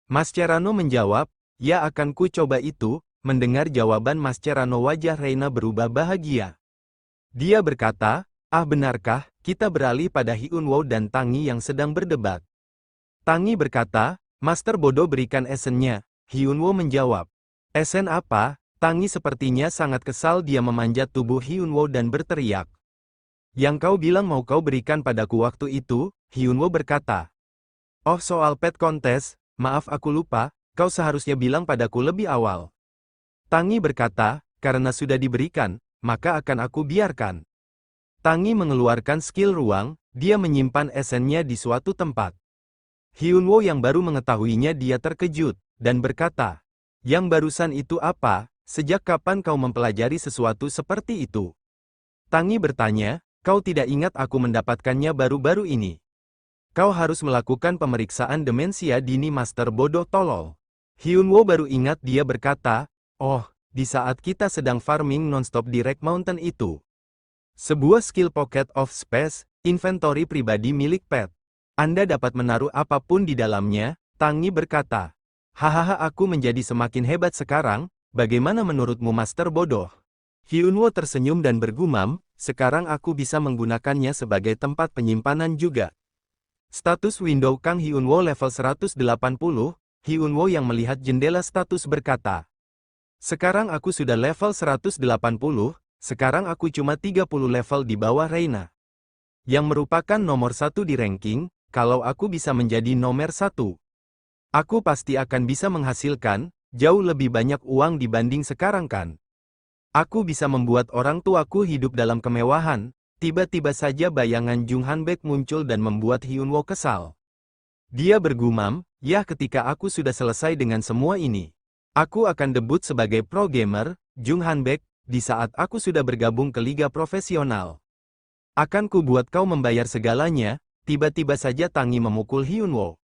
Mascherano menjawab, ya akan ku coba itu. Mendengar jawaban Mascherano wajah Reina berubah bahagia. Dia berkata, benarkah? Kita beralih pada Hyunwoo dan Tangi yang sedang berdebat. Tangi berkata, Master bodoh berikan esennya. Hyunwoo menjawab. Esen apa? Tangi sepertinya sangat kesal dia memanjat tubuh Hyunwoo dan berteriak. Yang kau bilang mau kau berikan padaku waktu itu, Hyunwoo berkata. Oh soal pet kontes, maaf aku lupa, kau seharusnya bilang padaku lebih awal. Tangi berkata, karena sudah diberikan, maka akan aku biarkan. Tangi mengeluarkan skill ruang, dia menyimpan esennya di suatu tempat. Hyunwoo yang baru mengetahuinya dia terkejut, dan berkata, yang barusan itu apa, sejak kapan kau mempelajari sesuatu seperti itu? Tangi bertanya, kau tidak ingat aku mendapatkannya baru-baru ini? Kau harus melakukan pemeriksaan demensia dini Master bodoh tolol. Hyunwoo baru ingat dia berkata, oh, di saat kita sedang farming nonstop di Red Mountain itu. Sebuah skill pocket of space, inventory pribadi milik pet. Anda dapat menaruh apapun di dalamnya, Tangi berkata. Hahaha aku menjadi semakin hebat sekarang, bagaimana menurutmu Master bodoh? Hyunwoo tersenyum dan bergumam, sekarang aku bisa menggunakannya sebagai tempat penyimpanan juga. Status window Kang Hyunwoo level 180, Hyunwoo yang melihat jendela status berkata. Sekarang aku sudah level 180, sekarang aku cuma 30 level di bawah Reina. Yang merupakan nomor 1 di ranking, kalau aku bisa menjadi nomor 1. Aku pasti akan bisa menghasilkan, jauh lebih banyak uang dibanding sekarang kan. Aku bisa membuat orang tuaku hidup dalam kemewahan. Tiba-tiba saja bayangan Jung Hanbek muncul dan membuat Hyunwoo kesal. Dia bergumam, "Yah, ketika aku sudah selesai dengan semua ini, aku akan debut sebagai pro gamer, Jung Hanbek, di saat aku sudah bergabung ke liga profesional. Akan ku buat kau membayar segalanya." Tiba-tiba saja Tangi memukul Hyunwoo.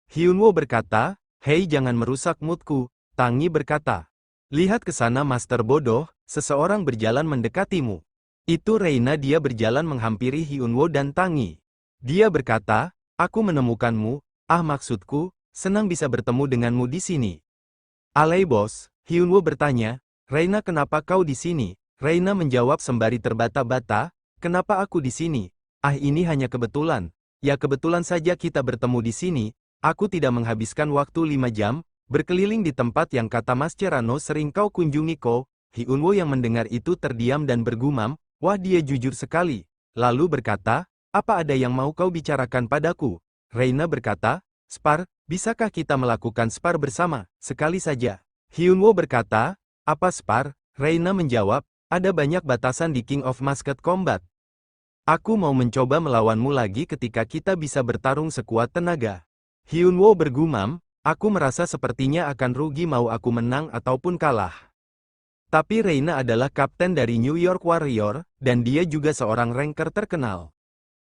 Hyunwoo berkata, "Hei, jangan merusak moodku." Tangi berkata, "Lihat ke sana Master Bodoh, seseorang berjalan mendekatimu." Itu Reina. Dia berjalan menghampiri Hyunwoo dan Tangi. Dia berkata, "Aku menemukanmu, maksudku, senang bisa bertemu denganmu di sini." "Alay bos," Hyunwoo bertanya, "Reina kenapa kau di sini?" Reina menjawab sembari terbata-bata, "Kenapa aku di sini? Ini hanya kebetulan. Ya kebetulan saja kita bertemu di sini, aku tidak menghabiskan waktu 5 jam, berkeliling di tempat yang kata Mas Cerano sering kau kunjungi kok." Hyunwoo yang mendengar itu terdiam dan bergumam, "Wah, dia jujur sekali." Lalu berkata, "Apa ada yang mau kau bicarakan padaku?" Reina berkata, "Spar, bisakah kita melakukan spar bersama, sekali saja?" Hyunwoo berkata, "Apa spar?" Reina menjawab, "Ada banyak batasan di King of Masked Combat. Aku mau mencoba melawanmu lagi ketika kita bisa bertarung sekuat tenaga." Hyunwoo bergumam, "Aku merasa sepertinya akan rugi mau aku menang ataupun kalah. Tapi Reina adalah kapten dari New York Warrior, dan dia juga seorang ranker terkenal.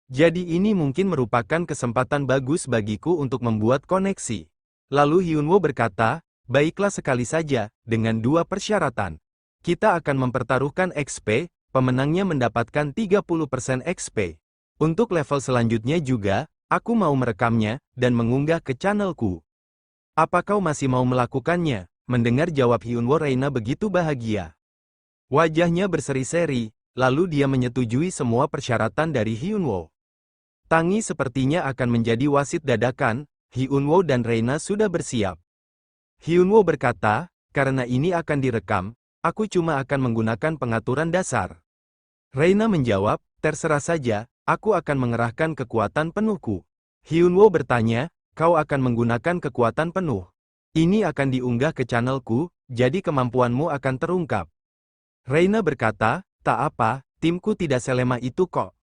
Jadi ini mungkin merupakan kesempatan bagus bagiku untuk membuat koneksi." Lalu Hyunwoo berkata, "Baiklah, sekali saja, dengan 2 persyaratan. Kita akan mempertaruhkan XP, pemenangnya mendapatkan 30% XP. Untuk level selanjutnya juga, aku mau merekamnya, dan mengunggah ke channelku. Apa kau masih mau melakukannya?" Mendengar jawab Hyunwoo, Reina begitu bahagia. Wajahnya berseri-seri, lalu dia menyetujui semua persyaratan dari Hyunwoo. Tangi sepertinya akan menjadi wasit dadakan. Hyunwoo dan Reina sudah bersiap. Hyunwoo berkata, "Karena ini akan direkam, aku cuma akan menggunakan pengaturan dasar." Reina menjawab, "Terserah saja, aku akan mengerahkan kekuatan penuhku." Hyunwoo bertanya, "Kau akan menggunakan kekuatan penuh? Ini akan diunggah ke channelku, jadi kemampuanmu akan terungkap." Reina berkata, "Tak apa, timku tidak selemah itu kok.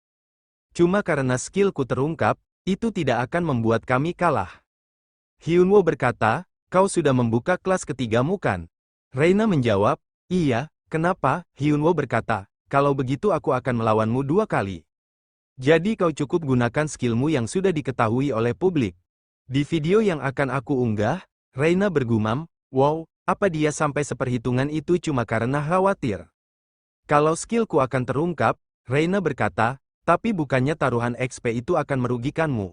Cuma karena skillku terungkap, itu tidak akan membuat kami kalah." Hyunwoo berkata, "Kau sudah membuka kelas ketigamu kan?" Reina menjawab, "Iya, kenapa?" Hyunwoo berkata, "Kalau begitu aku akan melawanmu 2 kali. Jadi kau cukup gunakan skillmu yang sudah diketahui oleh publik." Di video yang akan aku unggah, Reina bergumam, "Wow, apa dia sampai seperhitungan itu cuma karena khawatir kalau skillku akan terungkap?" Reina berkata, "Tapi bukannya taruhan XP itu akan merugikanmu?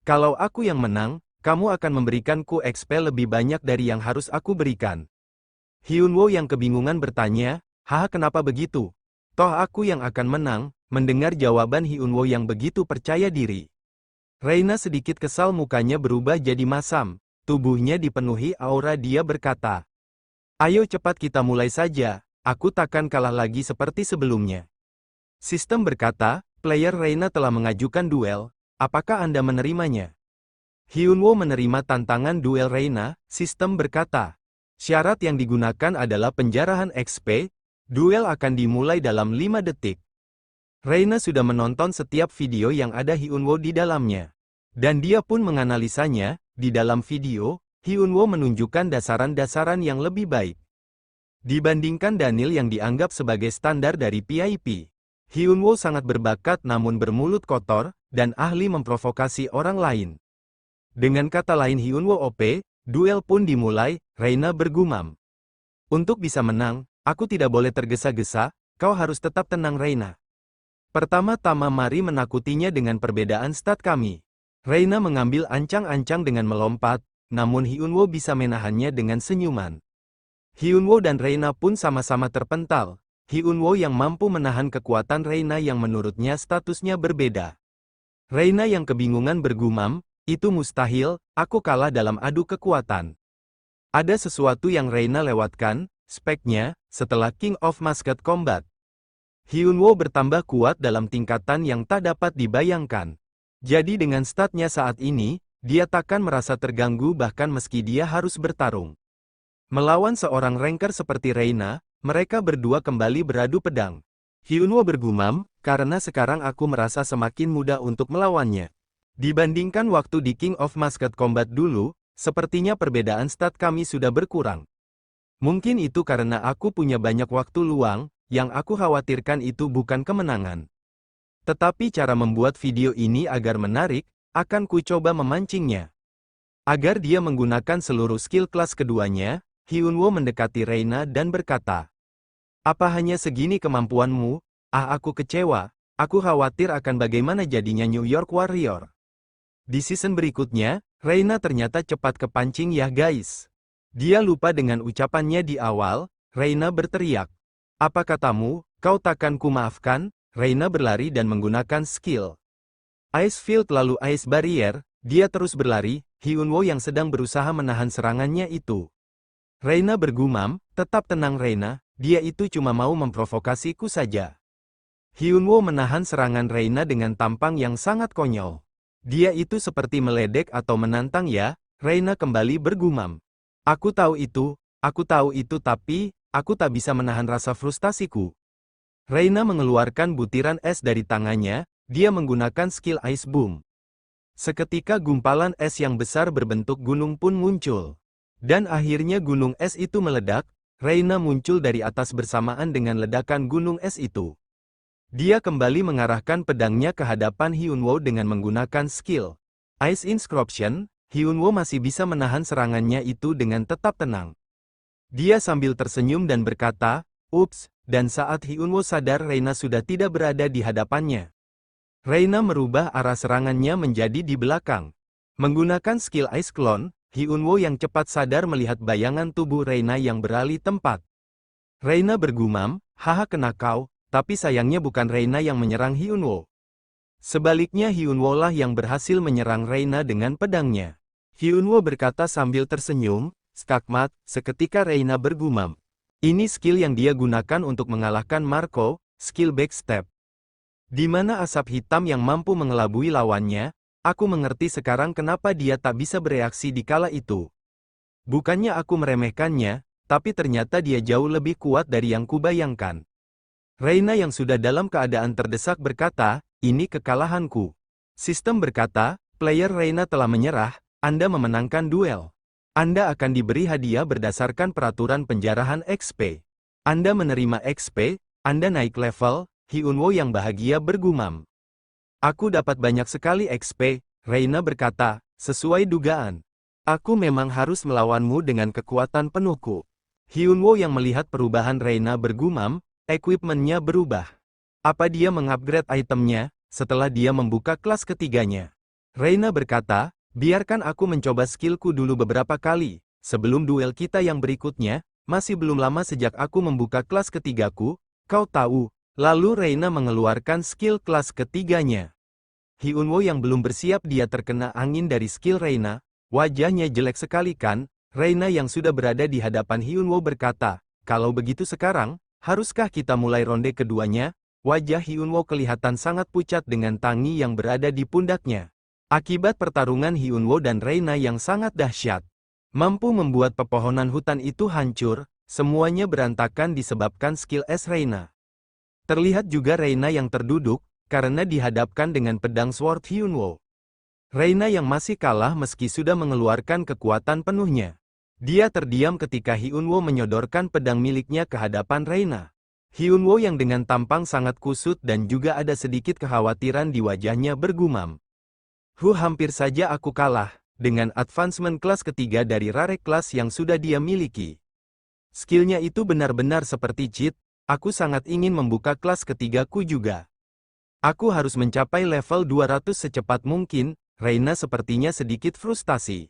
Kalau aku yang menang, kamu akan memberikanku XP lebih banyak dari yang harus aku berikan." Hyunwoo yang kebingungan bertanya, "Haha, kenapa begitu? Toh aku yang akan menang." Mendengar jawaban Hyunwoo yang begitu percaya diri, Reina sedikit kesal, mukanya berubah jadi masam. Tubuhnya dipenuhi aura. Dia berkata, "Ayo cepat kita mulai saja, aku takkan kalah lagi seperti sebelumnya." Sistem berkata, "Player Reina telah mengajukan duel, apakah Anda menerimanya?" Hyunwoo menerima tantangan duel Reina. Sistem berkata, "Syarat yang digunakan adalah penjarahan XP, duel akan dimulai dalam 5 detik." Reina sudah menonton setiap video yang ada Hyunwoo di dalamnya. Dan dia pun menganalisanya. Di dalam video, Hyunwoo menunjukkan dasaran-dasaran yang lebih baik dibandingkan Daniel yang dianggap sebagai standar dari PIP. Hyunwoo sangat berbakat namun bermulut kotor, dan ahli memprovokasi orang lain. Dengan kata lain, Hyunwoo OP. Duel pun dimulai. Reina bergumam, "Untuk bisa menang, aku tidak boleh tergesa-gesa, kau harus tetap tenang Reina. Pertama-tama mari menakutinya dengan perbedaan stat kami." Reina mengambil ancang-ancang dengan melompat, namun Hyunwoo bisa menahannya dengan senyuman. Hyunwoo dan Reina pun sama-sama terpental. Hyunwoo yang mampu menahan kekuatan Reina yang menurutnya statusnya berbeda. Reina yang kebingungan bergumam, itu mustahil, aku kalah dalam adu kekuatan. Ada sesuatu yang Reina lewatkan, speknya, setelah King of Musket Combat. Hyunwoo bertambah kuat dalam tingkatan yang tak dapat dibayangkan. Jadi dengan statnya saat ini, dia takkan merasa terganggu bahkan meski dia harus bertarung. Melawan seorang ranker seperti Reina, mereka berdua kembali beradu pedang. Hyunwoo bergumam, karena sekarang aku merasa semakin mudah untuk melawannya. Dibandingkan waktu di King of Musket Combat dulu, sepertinya perbedaan stat kami sudah berkurang. Mungkin itu karena aku punya banyak waktu luang, yang aku khawatirkan itu bukan kemenangan. Tetapi cara membuat video ini agar menarik, akan ku coba memancingnya. Agar dia menggunakan seluruh skill kelas keduanya, Hyunwoo mendekati Reina dan berkata, "Apa hanya segini kemampuanmu? Ah, aku kecewa, aku khawatir akan bagaimana jadinya New York Warrior." Di season berikutnya, Reina ternyata cepat kepancing ya guys. Dia lupa dengan ucapannya di awal, Reina berteriak. "Apa katamu, kau takkan kumaafkan?" Reina berlari dan menggunakan skill Ice Field lalu Ice Barrier, dia terus berlari, Hyunwoo yang sedang berusaha menahan serangannya itu. Reina bergumam, "Tetap tenang Reina, dia itu cuma mau memprovokasiku saja." Hyunwoo menahan serangan Reina dengan tampang yang sangat konyol. "Dia itu seperti meledek atau menantang ya," Reina kembali bergumam. aku tahu itu tapi, aku tak bisa menahan rasa frustasiku." Reina mengeluarkan butiran es dari tangannya, dia menggunakan skill Ice Boom. Seketika gumpalan es yang besar berbentuk gunung pun muncul. Dan akhirnya gunung es itu meledak, Reina muncul dari atas bersamaan dengan ledakan gunung es itu. Dia kembali mengarahkan pedangnya ke hadapan Hyunwoo dengan menggunakan skill Ice Inscription. Hyunwoo masih bisa menahan serangannya itu dengan tetap tenang. Dia sambil tersenyum dan berkata, "Ups," dan saat Hyunwoo sadar Reina sudah tidak berada di hadapannya. Reina merubah arah serangannya menjadi di belakang. Menggunakan skill Ice Clone, Hyunwoo yang cepat sadar melihat bayangan tubuh Reina yang beralih tempat. Reina bergumam, "Haha kena kau," tapi sayangnya bukan Reina yang menyerang Hyunwoo. Sebaliknya Hyunwoo lah yang berhasil menyerang Reina dengan pedangnya. Hyunwoo berkata sambil tersenyum, "Skakmat," seketika Reina bergumam. Ini skill yang dia gunakan untuk mengalahkan Marco, skill Backstep. Di mana asap hitam yang mampu mengelabui lawannya, aku mengerti sekarang kenapa dia tak bisa bereaksi di kala itu. Bukannya aku meremehkannya, tapi ternyata dia jauh lebih kuat dari yang kubayangkan. Reina yang sudah dalam keadaan terdesak berkata, "Ini kekalahanku." Sistem berkata, "Player Reina telah menyerah, Anda memenangkan duel. Anda akan diberi hadiah berdasarkan peraturan penjarahan XP. Anda menerima XP, Anda naik level." Hyunwoo yang bahagia bergumam. "Aku dapat banyak sekali XP, Reina berkata, "sesuai dugaan. Aku memang harus melawanmu dengan kekuatan penuhku." Hyunwoo yang melihat perubahan Reina bergumam, equipment-nya berubah. Apa dia mengupgrade itemnya, setelah dia membuka kelas ketiganya? Reina berkata, "Biarkan aku mencoba skillku dulu beberapa kali, sebelum duel kita yang berikutnya, masih belum lama sejak aku membuka kelas ketigaku, kau tahu." Lalu Reina mengeluarkan skill kelas ketiganya. Hyunwoo yang belum bersiap dia terkena angin dari skill Reina, wajahnya jelek sekali kan? Reina yang sudah berada di hadapan Hyunwoo berkata, "Kalau begitu sekarang, haruskah kita mulai ronde keduanya?" Wajah Hyunwoo kelihatan sangat pucat dengan tangi yang berada di pundaknya. Akibat pertarungan Hyunwoo dan Reina yang sangat dahsyat, mampu membuat pepohonan hutan itu hancur, semuanya berantakan disebabkan skill es Reina. Terlihat juga Reina yang terduduk, karena dihadapkan dengan pedang Sword Hyunwoo. Reina yang masih kalah meski sudah mengeluarkan kekuatan penuhnya. Dia terdiam ketika Hyunwoo menyodorkan pedang miliknya ke hadapan Reina. Hyunwoo yang dengan tampang sangat kusut dan juga ada sedikit kekhawatiran di wajahnya bergumam. Hampir saja aku kalah, dengan advancement kelas ketiga dari rare kelas yang sudah dia miliki. Skillnya itu benar-benar seperti cheat. Aku sangat ingin membuka kelas ketigaku juga. Aku harus mencapai level 200 secepat mungkin." Reina sepertinya sedikit frustasi.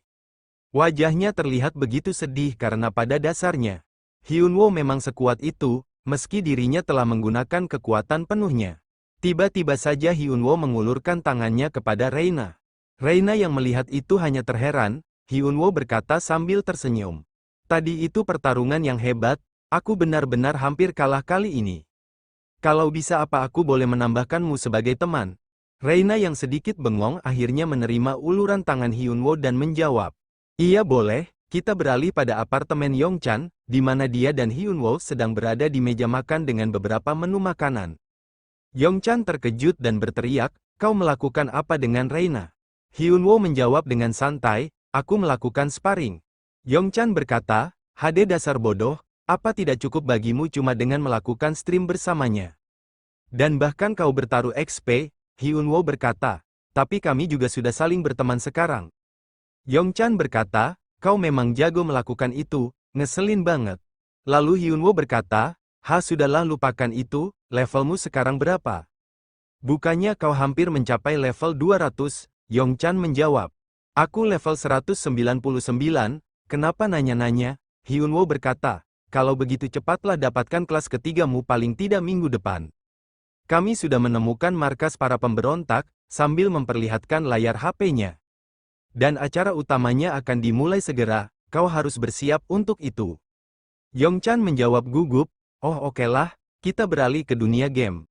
Wajahnya terlihat begitu sedih karena pada dasarnya, Hyunwoo memang sekuat itu, meski dirinya telah menggunakan kekuatan penuhnya. Tiba-tiba saja Hyunwoo mengulurkan tangannya kepada Reina. Reina yang melihat itu hanya terheran, Hyunwoo berkata sambil tersenyum. Tadi itu pertarungan yang hebat, aku benar-benar hampir kalah kali ini. Kalau bisa apa aku boleh menambahkanmu sebagai teman? Reina yang sedikit bengong akhirnya menerima uluran tangan Hyunwoo dan menjawab. Iya boleh, kita beralih pada apartemen Yongchan, di mana dia dan Hyunwoo sedang berada di meja makan dengan beberapa menu makanan. Yongchan terkejut dan berteriak, kau melakukan apa dengan Reina? Hyunwoo menjawab dengan santai, aku melakukan sparring. Yongchan berkata, Hade dasar bodoh, apa tidak cukup bagimu cuma dengan melakukan stream bersamanya? Dan bahkan kau bertaruh XP, Hyunwoo berkata, tapi kami juga sudah saling berteman sekarang. Yongchan berkata, kau memang jago melakukan itu, ngeselin banget. Lalu Hyunwoo berkata, sudahlah lupakan itu, levelmu sekarang berapa? Bukannya kau hampir mencapai level 200, Yongchan menjawab. Aku level 199, kenapa nanya-nanya? Hyunwoo berkata, kalau begitu cepatlah dapatkan kelas ketigamu paling tidak minggu depan. Kami sudah menemukan markas para pemberontak, sambil memperlihatkan layar HP-nya. Dan acara utamanya akan dimulai segera, kau harus bersiap untuk itu. Yongchan menjawab gugup, oh okelah, kita beralih ke dunia game.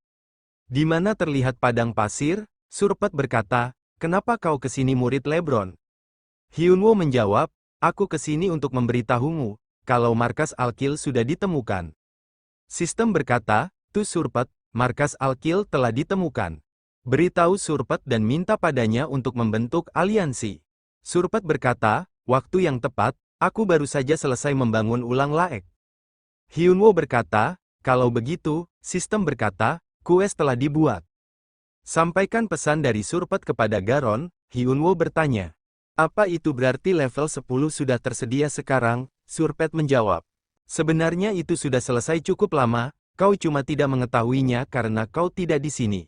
Di mana terlihat padang pasir, Surpet berkata, kenapa kau kesini murid Lebron? Hyunwoo menjawab, aku kesini untuk memberitahumu, kalau markas Alkil sudah ditemukan. Sistem berkata, tuh Surpet, markas Alkil telah ditemukan. Beritahu Surpet dan minta padanya untuk membentuk aliansi. Surpet berkata, waktu yang tepat, aku baru saja selesai membangun ulang Laek. Hyunwoo berkata, kalau begitu, sistem berkata, quest telah dibuat. Sampaikan pesan dari Surpet kepada Garon, Hyunwoo bertanya. Apa itu berarti level 10 sudah tersedia sekarang? Surpet menjawab. Sebenarnya itu sudah selesai cukup lama, kau cuma tidak mengetahuinya karena kau tidak di sini.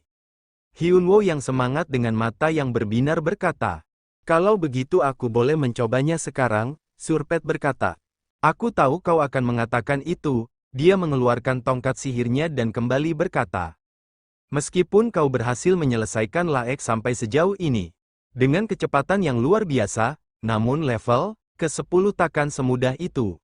Hyunwoo yang semangat dengan mata yang berbinar berkata. Kalau begitu aku boleh mencobanya sekarang, Surpet berkata. Aku tahu kau akan mengatakan itu, dia mengeluarkan tongkat sihirnya dan kembali berkata. Meskipun kau berhasil menyelesaikan Laek sampai sejauh ini, dengan kecepatan yang luar biasa, namun level ke-10 takkan semudah itu.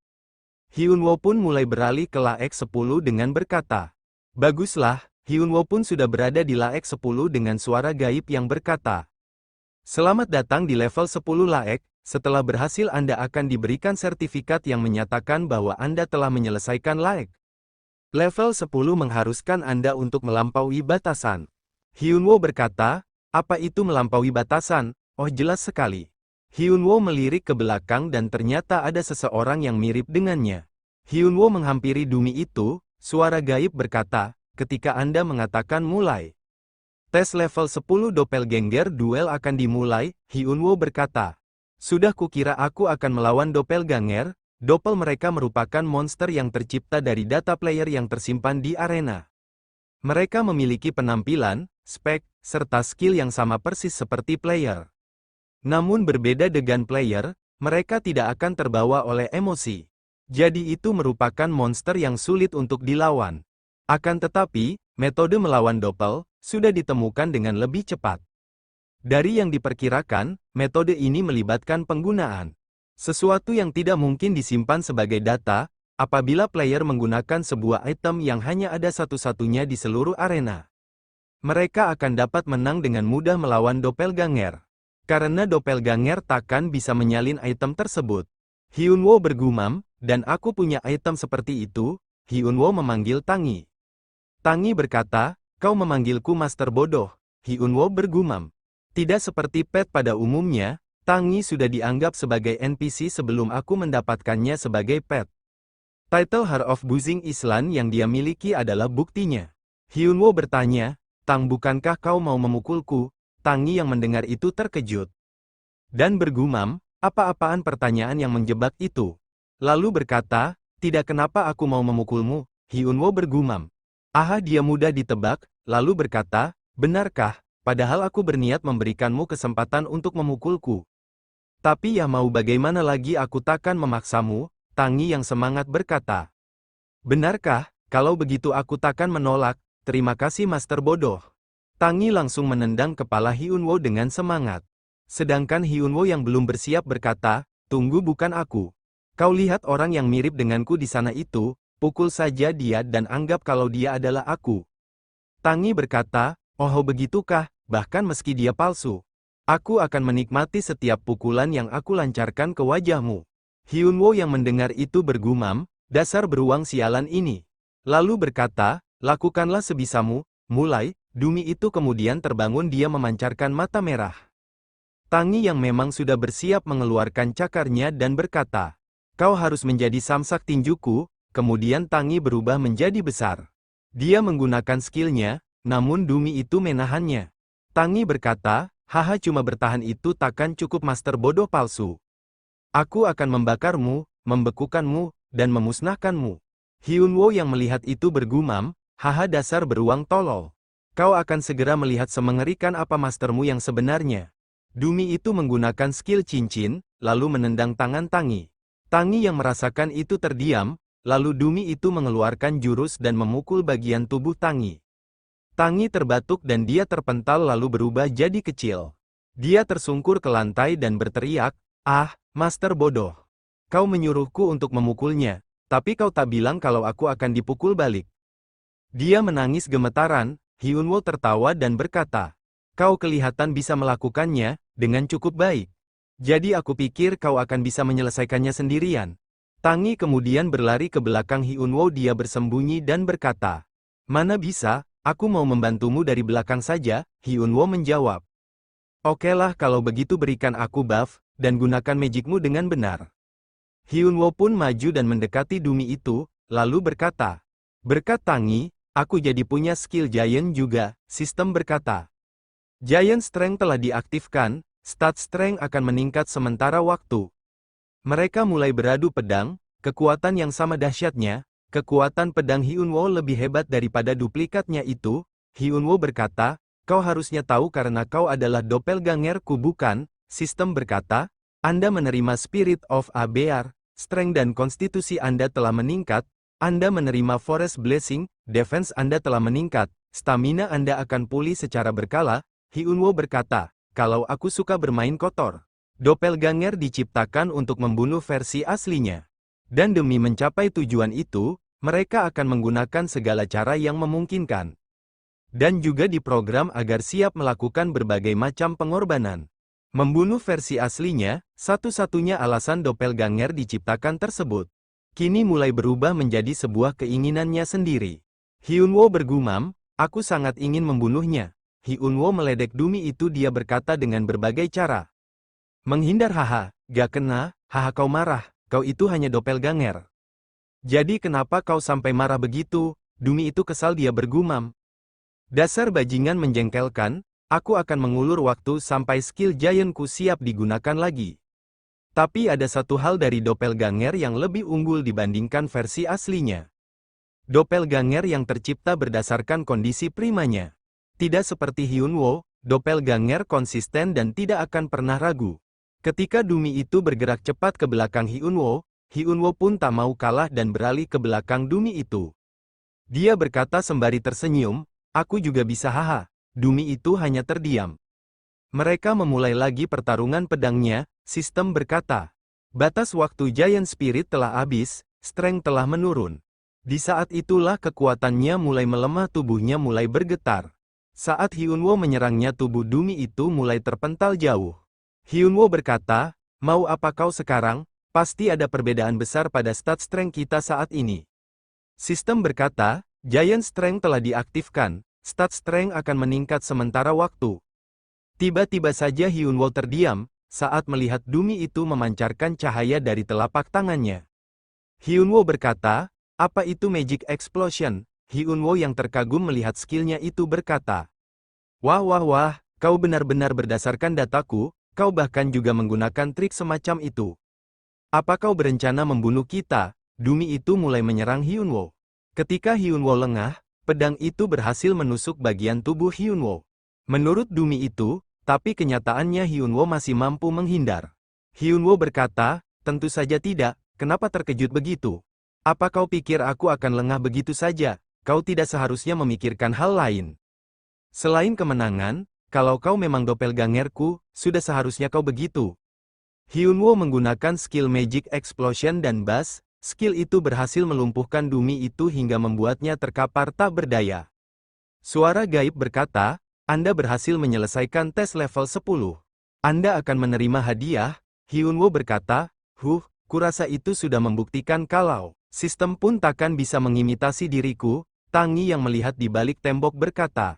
Hyunwoo pun mulai beralih ke Laek 10 dengan berkata. Baguslah, Hyunwoo pun sudah berada di Laek 10 dengan suara gaib yang berkata. Selamat datang di level 10 Laek, setelah berhasil Anda akan diberikan sertifikat yang menyatakan bahwa Anda telah menyelesaikan Laek. Level 10 mengharuskan Anda untuk melampaui batasan. Hyunwoo berkata, apa itu melampaui batasan? Oh jelas sekali. Hyunwoo melirik ke belakang dan ternyata ada seseorang yang mirip dengannya. Hyunwoo menghampiri Dumi itu, suara gaib berkata, ketika Anda mengatakan mulai. Tes level 10 Doppelganger duel akan dimulai, Hyunwoo berkata. Sudah kukira aku akan melawan Doppelganger, Doppel mereka merupakan monster yang tercipta dari data player yang tersimpan di arena. Mereka memiliki penampilan, spek, serta skill yang sama persis seperti player. Namun berbeda dengan player, mereka tidak akan terbawa oleh emosi. Jadi itu merupakan monster yang sulit untuk dilawan. Akan tetapi, metode melawan Doppel sudah ditemukan dengan lebih cepat. Dari yang diperkirakan, metode ini melibatkan penggunaan sesuatu yang tidak mungkin disimpan sebagai data, apabila player menggunakan sebuah item yang hanya ada satu-satunya di seluruh arena. Mereka akan dapat menang dengan mudah melawan Doppelganger. Karena Doppelganger takkan bisa menyalin item tersebut. Hyunwoo bergumam, dan aku punya item seperti itu, Hyunwoo memanggil Tangi. Tangi berkata, kau memanggilku Master Bodoh, Hyunwoo bergumam. Tidak seperti Pet pada umumnya, Tangi sudah dianggap sebagai NPC sebelum aku mendapatkannya sebagai pet. Title Heart of Buzzing Island yang dia miliki adalah buktinya. Hyunwoo bertanya, Tang bukankah kau mau memukulku? Tangi yang mendengar itu terkejut. Dan bergumam, apa-apaan pertanyaan yang menjebak itu? Lalu berkata, tidak kenapa aku mau memukulmu, Hyunwoo bergumam. Dia mudah ditebak, lalu berkata, benarkah? Padahal aku berniat memberikanmu kesempatan untuk memukulku. Tapi ya mau bagaimana lagi aku takkan memaksamu, Tangi yang semangat berkata. Benarkah, kalau begitu aku takkan menolak, terima kasih Master Bodoh. Tangi langsung menendang kepala Hyunwoo dengan semangat. Sedangkan Hyunwoo yang belum bersiap berkata, "Tunggu, bukan aku. Kau lihat orang yang mirip denganku di sana itu, pukul saja dia dan anggap kalau dia adalah aku." Tangi berkata, "Oh begitukah, bahkan meski dia palsu. Aku akan menikmati setiap pukulan yang aku lancarkan ke wajahmu." Hyunwoo yang mendengar itu bergumam, "Dasar beruang sialan ini." Lalu berkata, "Lakukanlah sebisamu, mulai." Dumi itu kemudian terbangun, dia memancarkan mata merah. Tangi yang memang sudah bersiap mengeluarkan cakarnya dan berkata, "Kau harus menjadi samsak tinjuku." Kemudian Tangi berubah menjadi besar. Dia menggunakan skillnya, namun Dumi itu menahannya. Tangi berkata, "Haha, cuma bertahan itu takkan cukup, master bodoh palsu. Aku akan membakarmu, membekukanmu, dan memusnahkanmu." Hyunwoo yang melihat itu bergumam, "Haha, dasar beruang tolol. Kau akan segera melihat semengerikan apa mastermu yang sebenarnya." Dumi itu menggunakan skill cincin, lalu menendang tangan Tangi. Tangi yang merasakan itu terdiam, lalu Dumi itu mengeluarkan jurus dan memukul bagian tubuh Tangi. Tangi terbatuk dan dia terpental lalu berubah jadi kecil. Dia tersungkur ke lantai dan berteriak, "Ah, master bodoh. Kau menyuruhku untuk memukulnya, tapi kau tak bilang kalau aku akan dipukul balik." Dia menangis gemetaran. Hyunwoo tertawa dan berkata, "Kau kelihatan bisa melakukannya dengan cukup baik. Jadi aku pikir kau akan bisa menyelesaikannya sendirian." Tangi kemudian berlari ke belakang Hyunwoo, dia bersembunyi dan berkata, "Mana bisa, aku mau membantumu dari belakang saja." Hyunwoo menjawab, "Okelah, kalau begitu berikan aku buff, dan gunakan magicmu dengan benar." Hyunwoo pun maju dan mendekati Dumi itu, lalu berkata, "Berkat Tangi, aku jadi punya skill Giant juga." Sistem berkata, "Giant Strength telah diaktifkan, stat Strength akan meningkat sementara waktu." Mereka mulai beradu pedang, kekuatan yang sama dahsyatnya, kekuatan pedang Hyunwoo lebih hebat daripada duplikatnya itu. Hyunwoo berkata, "Kau harusnya tahu karena kau adalah doppelgangerku, bukan?" Sistem berkata, "Anda menerima Spirit of a Bear, Strength dan konstitusi Anda telah meningkat. Anda menerima Forest Blessing, defense Anda telah meningkat, stamina Anda akan pulih secara berkala." Hyunwoo berkata, "Kalau aku suka bermain kotor." Doppelganger diciptakan untuk membunuh versi aslinya. Dan demi mencapai tujuan itu, mereka akan menggunakan segala cara yang memungkinkan. Dan juga diprogram agar siap melakukan berbagai macam pengorbanan. Membunuh versi aslinya, satu-satunya alasan doppelganger diciptakan tersebut, kini mulai berubah menjadi sebuah keinginannya sendiri. Hyunwoo bergumam, "Aku sangat ingin membunuhnya." Hyunwoo meledek Dumi itu, dia berkata dengan berbagai cara. "Menghindar, haha, gak kena, haha, kau marah, kau itu hanya doppelganger. Jadi kenapa kau sampai marah begitu?" Dumi itu kesal, dia bergumam, "Dasar bajingan menjengkelkan, aku akan mengulur waktu sampai skill Giantku siap digunakan lagi." Tapi ada satu hal dari doppelganger yang lebih unggul dibandingkan versi aslinya. Doppelganger yang tercipta berdasarkan kondisi primanya. Tidak seperti Hyunwoo, doppelganger konsisten dan tidak akan pernah ragu. Ketika Dumi itu bergerak cepat ke belakang Hyunwoo, Hyunwoo pun tak mau kalah dan beralih ke belakang Dumi itu. Dia berkata sembari tersenyum, "Aku juga bisa, haha." Dumi itu hanya terdiam. Mereka memulai lagi pertarungan pedangnya. Sistem berkata, "Batas waktu Giant Spirit telah habis, Strength telah menurun." Di saat itulah kekuatannya mulai melemah, tubuhnya mulai bergetar. Saat Hyunwoo menyerangnya, tubuh Dumi itu mulai terpental jauh. Hyunwoo berkata, "Mau apa kau sekarang? Pasti ada perbedaan besar pada stat Strength kita saat ini." Sistem berkata, "Giant Strength telah diaktifkan, stat Strength akan meningkat sementara waktu." Tiba-tiba saja Hyunwoo terdiam, saat melihat Dumi itu memancarkan cahaya dari telapak tangannya. Hyunwoo berkata, "Apa itu Magic Explosion?" Hyunwoo yang terkagum melihat skillnya itu berkata, "Wah wah wah, kau benar-benar berdasarkan dataku, kau bahkan juga menggunakan trik semacam itu. Apa kau berencana membunuh kita?" Dumi itu mulai menyerang Hyunwoo. Ketika Hyunwoo lengah, pedang itu berhasil menusuk bagian tubuh Hyunwoo. Menurut Dumi itu, tapi kenyataannya Hyunwoo masih mampu menghindar. Hyunwoo berkata, "Tentu saja tidak, kenapa terkejut begitu? Apa kau pikir aku akan lengah begitu saja? Kau tidak seharusnya memikirkan hal lain." Selain kemenangan, kalau kau memang doppelgangerku, sudah seharusnya kau begitu. Hyunwoo menggunakan skill Magic Explosion dan Bass, skill itu berhasil melumpuhkan Dumi itu hingga membuatnya terkapar tak berdaya. Suara gaib berkata, Anda berhasil menyelesaikan tes level 10. Anda akan menerima hadiah. Hyunwoo berkata, kurasa itu sudah membuktikan kalau sistem pun takkan bisa mengimitasi diriku. Tangi yang melihat di balik tembok berkata.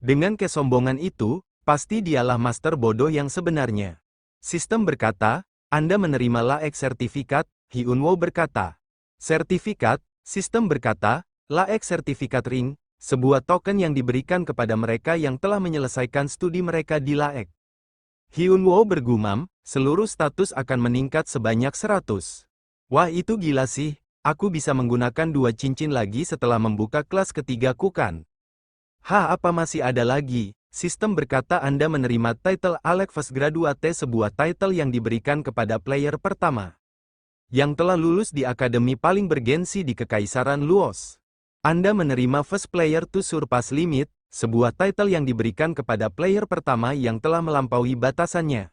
Dengan kesombongan itu, pasti dialah master bodoh yang sebenarnya. Sistem berkata, Anda menerima laek sertifikat. Hyunwoo berkata. Sertifikat, sistem berkata, laek sertifikat ring, sebuah token yang diberikan kepada mereka yang telah menyelesaikan studi mereka di laek. Hyunwoo bergumam, seluruh status akan meningkat sebanyak 100. Wah itu gila sih, aku bisa menggunakan 2 cincin lagi setelah membuka kelas ketiga kan? Apa masih ada lagi? Sistem berkata Anda menerima title Alec First Graduate, sebuah title yang diberikan kepada player pertama yang telah lulus di akademi paling bergensi di Kekaisaran Luos. Anda menerima First Player to Surpass Limit, sebuah title yang diberikan kepada player pertama yang telah melampaui batasannya.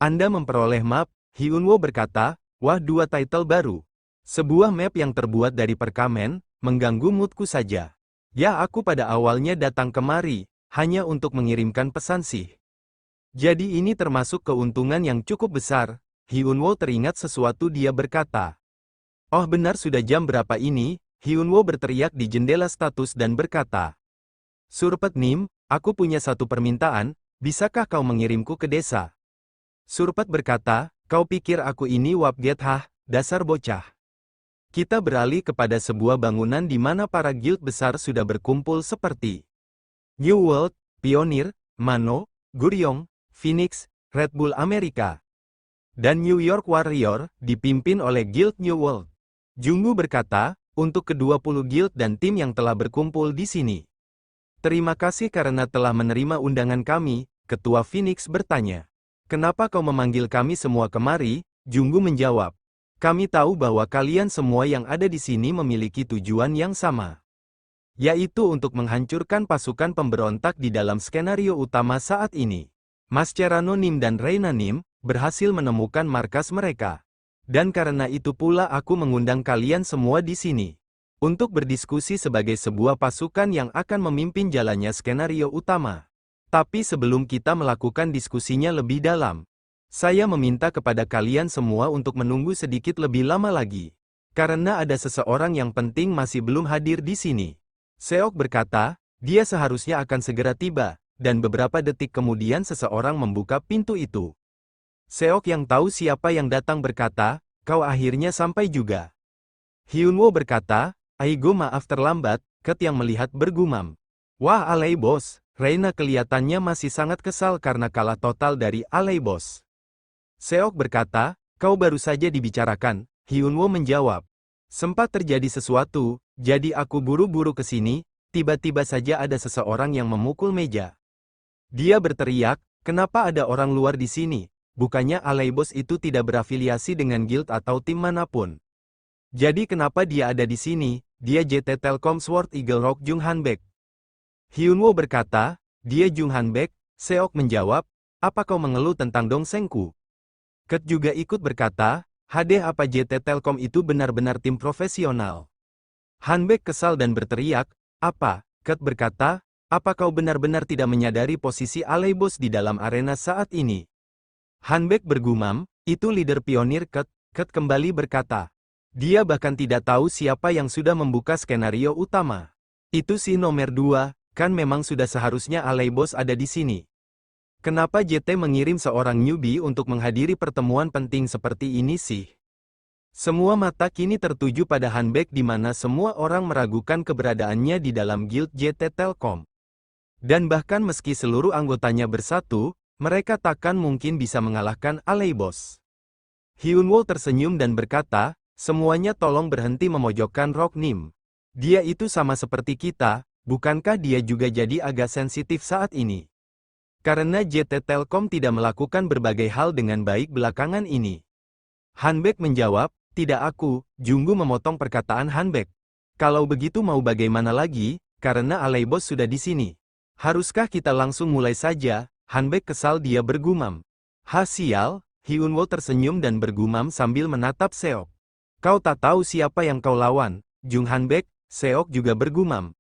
Anda memperoleh map, Hyunwoo berkata, wah 2 title baru. Sebuah map yang terbuat dari perkamen, mengganggu moodku saja. Ya aku pada awalnya datang kemari, hanya untuk mengirimkan pesan sih. Jadi ini termasuk keuntungan yang cukup besar. Hyunwoo teringat sesuatu dia berkata. Oh benar sudah jam berapa ini? Hyunwoo berteriak di jendela status dan berkata. Surpet Nim, aku punya satu permintaan, bisakah kau mengirimku ke desa? Surpet berkata, kau pikir aku ini Wapget dasar bocah. Kita beralih kepada sebuah bangunan di mana para guild besar sudah berkumpul seperti New World, Pioneer, Mano, Guryong, Phoenix, Red Bull Amerika, dan New York Warrior, dipimpin oleh Guild New World. Jungwoo berkata, untuk ke-20 guild dan tim yang telah berkumpul di sini. Terima kasih karena telah menerima undangan kami, Ketua Phoenix bertanya. Kenapa kau memanggil kami semua kemari? Jungwoo menjawab. Kami tahu bahwa kalian semua yang ada di sini memiliki tujuan yang sama. Yaitu untuk menghancurkan pasukan pemberontak di dalam skenario utama saat ini. Mascherano Nim dan Reina Nim berhasil menemukan markas mereka. Dan karena itu pula aku mengundang kalian semua di sini. Untuk berdiskusi sebagai sebuah pasukan yang akan memimpin jalannya skenario utama. Tapi sebelum kita melakukan diskusinya lebih dalam, saya meminta kepada kalian semua untuk menunggu sedikit lebih lama lagi. Karena ada seseorang yang penting masih belum hadir di sini. Seok berkata, dia seharusnya akan segera tiba, dan beberapa detik kemudian seseorang membuka pintu itu. Seok yang tahu siapa yang datang berkata, kau akhirnya sampai juga. Hyunwoo berkata, Aigo maaf terlambat, Ket yang melihat bergumam. Wah alay bos, Reina kelihatannya masih sangat kesal karena kalah total dari alay bos. Seok berkata, kau baru saja dibicarakan, Hyunwoo menjawab. Sempat terjadi sesuatu, jadi aku buru-buru ke sini, tiba-tiba saja ada seseorang yang memukul meja. Dia berteriak, kenapa ada orang luar di sini? Bukannya alay bos itu tidak berafiliasi dengan guild atau tim manapun. Jadi kenapa dia ada di sini? Dia JT Telkom Sword Eagle Rock Jung Hanbek. Hyunwoo berkata, dia Jung Hanbek. Seok menjawab, apa kau mengeluh tentang dongsengku? Ket juga ikut berkata, Hade apa JT Telkom itu benar-benar tim profesional. Hanbek kesal dan berteriak, apa? Ket berkata, apa kau benar-benar tidak menyadari posisi alay bos di dalam arena saat ini? Hanbek bergumam, itu leader pionir Ket. Ket kembali berkata, dia bahkan tidak tahu siapa yang sudah membuka skenario utama. Itu si nomor 2, kan memang sudah seharusnya alay bos ada di sini. Kenapa JT mengirim seorang newbie untuk menghadiri pertemuan penting seperti ini sih? Semua mata kini tertuju pada Hanbek di mana semua orang meragukan keberadaannya di dalam guild JT Telkom. Dan bahkan meski seluruh anggotanya bersatu, mereka takkan mungkin bisa mengalahkan alay bos. Hyunwoo tersenyum dan berkata, semuanya tolong berhenti memojokkan Rock Nim. Dia itu sama seperti kita, bukankah dia juga jadi agak sensitif saat ini? Karena JT Telkom tidak melakukan berbagai hal dengan baik belakangan ini. Hanbek menjawab, tidak aku, Jungwoo memotong perkataan Hanbek. Kalau begitu mau bagaimana lagi, karena alay bos sudah di sini. Haruskah kita langsung mulai saja? Hanbek kesal dia bergumam. Sial, Hyunwoo tersenyum dan bergumam sambil menatap Seok. Kau tak tahu siapa yang kau lawan, Jung Hanbek, Seok juga bergumam.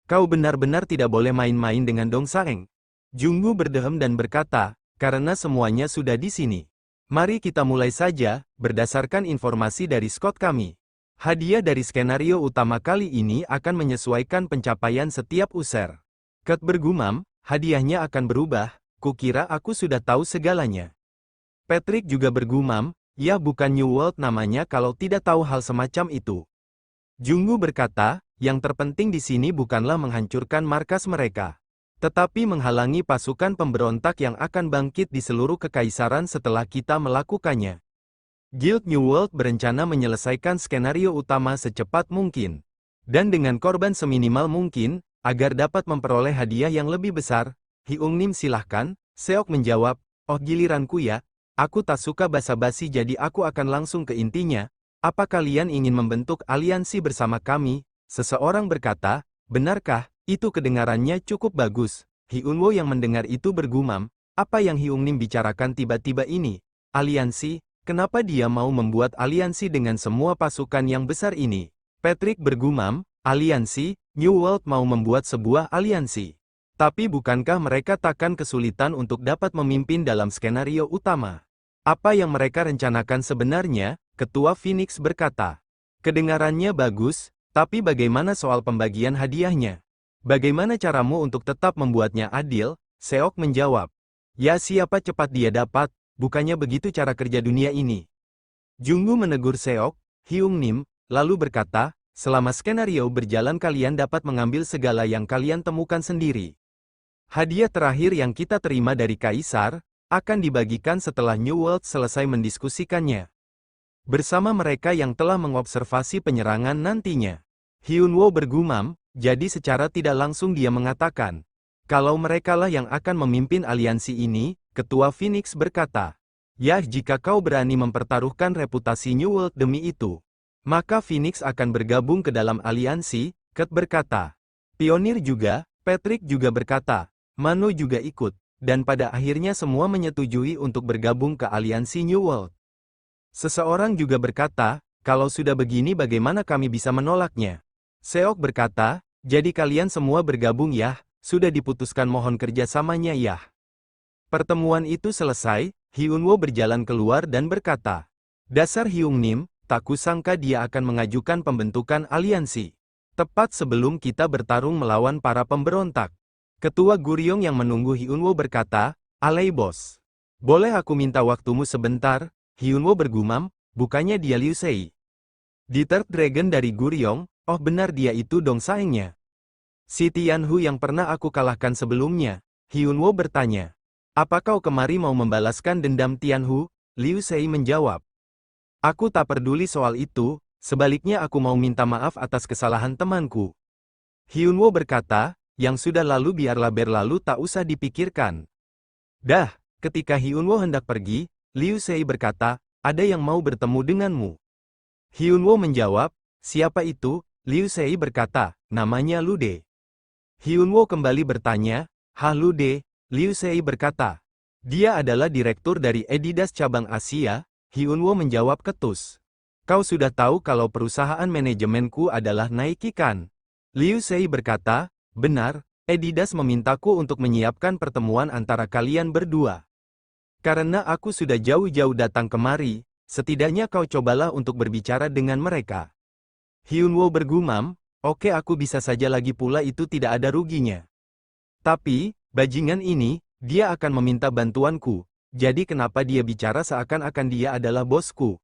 Kau benar-benar tidak boleh main-main dengan Dong Saeng. Jungwoo berdehem dan berkata, karena semuanya sudah di sini. Mari kita mulai saja, berdasarkan informasi dari Scott kami. Hadiah dari skenario utama kali ini akan menyesuaikan pencapaian setiap user. Ket bergumam, hadiahnya akan berubah, kukira aku sudah tahu segalanya. Patrick juga bergumam, ya bukan New World namanya kalau tidak tahu hal semacam itu. Jungwoo berkata, yang terpenting di sini bukanlah menghancurkan markas mereka, tetapi menghalangi pasukan pemberontak yang akan bangkit di seluruh kekaisaran setelah kita melakukannya. Guild New World berencana menyelesaikan skenario utama secepat mungkin. Dan dengan korban seminimal mungkin, agar dapat memperoleh hadiah yang lebih besar. Hyungnim silahkan, Seok menjawab, oh giliranku ya, aku tak suka basa-basi jadi aku akan langsung ke intinya. Apa kalian ingin membentuk aliansi bersama kami? Seseorang berkata, benarkah? Itu kedengarannya cukup bagus. Hyunwoo yang mendengar itu bergumam, apa yang Hyungnim bicarakan tiba-tiba ini? Aliansi? Kenapa dia mau membuat aliansi dengan semua pasukan yang besar ini? Patrick bergumam, aliansi? New World mau membuat sebuah aliansi. Tapi bukankah mereka takkan kesulitan untuk dapat memimpin dalam skenario utama? Apa yang mereka rencanakan sebenarnya? Ketua Phoenix berkata. Kedengarannya bagus, tapi bagaimana soal pembagian hadiahnya? Bagaimana caramu untuk tetap membuatnya adil? Seok menjawab. Ya siapa cepat dia dapat, bukannya begitu cara kerja dunia ini. Jungwoo menegur Seok, Hyungnim, lalu berkata, selama skenario berjalan kalian dapat mengambil segala yang kalian temukan sendiri. Hadiah terakhir yang kita terima dari Kaisar, akan dibagikan setelah New World selesai mendiskusikannya. Bersama mereka yang telah mengobservasi penyerangan nantinya. Hyunwoo bergumam, jadi secara tidak langsung dia mengatakan, kalau merekalah yang akan memimpin aliansi ini, Ketua Phoenix berkata, ya jika kau berani mempertaruhkan reputasi New World demi itu, maka Phoenix akan bergabung ke dalam aliansi, Ket berkata. Pionir juga, Patrick juga berkata, Mano juga ikut, dan pada akhirnya semua menyetujui untuk bergabung ke aliansi New World. Seseorang juga berkata, kalau sudah begini bagaimana kami bisa menolaknya? Seok berkata, jadi kalian semua bergabung ya, sudah diputuskan mohon kerjasamanya ya. Pertemuan itu selesai, Hyunwoo berjalan keluar dan berkata, dasar Hyungnim, tak kusangka dia akan mengajukan pembentukan aliansi. Tepat sebelum kita bertarung melawan para pemberontak. Ketua Guryong yang menunggu Hyunwoo berkata, alay bos. Boleh aku minta waktumu sebentar? Hyunwoo bergumam, bukannya dia Liu Sei. Di Third Dragon dari Guryong, oh benar dia itu Dong Saengnya. Si Tianhu yang pernah aku kalahkan sebelumnya. Hyunwoo bertanya, apa kau kemari mau membalaskan dendam Tianhu? Liu Sei menjawab. Aku tak peduli soal itu, sebaliknya aku mau minta maaf atas kesalahan temanku. Hyunwoo berkata, yang sudah lalu biarlah berlalu tak usah dipikirkan. Dah, ketika Hyunwoo hendak pergi, Liu Sei berkata, ada yang mau bertemu denganmu. Hyunwoo menjawab, siapa itu? Liu Sei berkata, namanya Lude. Hyunwoo kembali bertanya, Lude? Liu Sei berkata, dia adalah direktur dari Adidas cabang Asia. Hyunwoo menjawab ketus. Kau sudah tahu kalau perusahaan manajemenku adalah Nike kan? Liu Sei berkata, benar, Adidas memintaku untuk menyiapkan pertemuan antara kalian berdua. Karena aku sudah jauh-jauh datang kemari, setidaknya kau cobalah untuk berbicara dengan mereka. Hyunwoo bergumam, oke aku bisa saja lagi pula itu tidak ada ruginya. Tapi, bajingan ini, dia akan meminta bantuanku. Jadi kenapa dia bicara seakan-akan dia adalah bosku?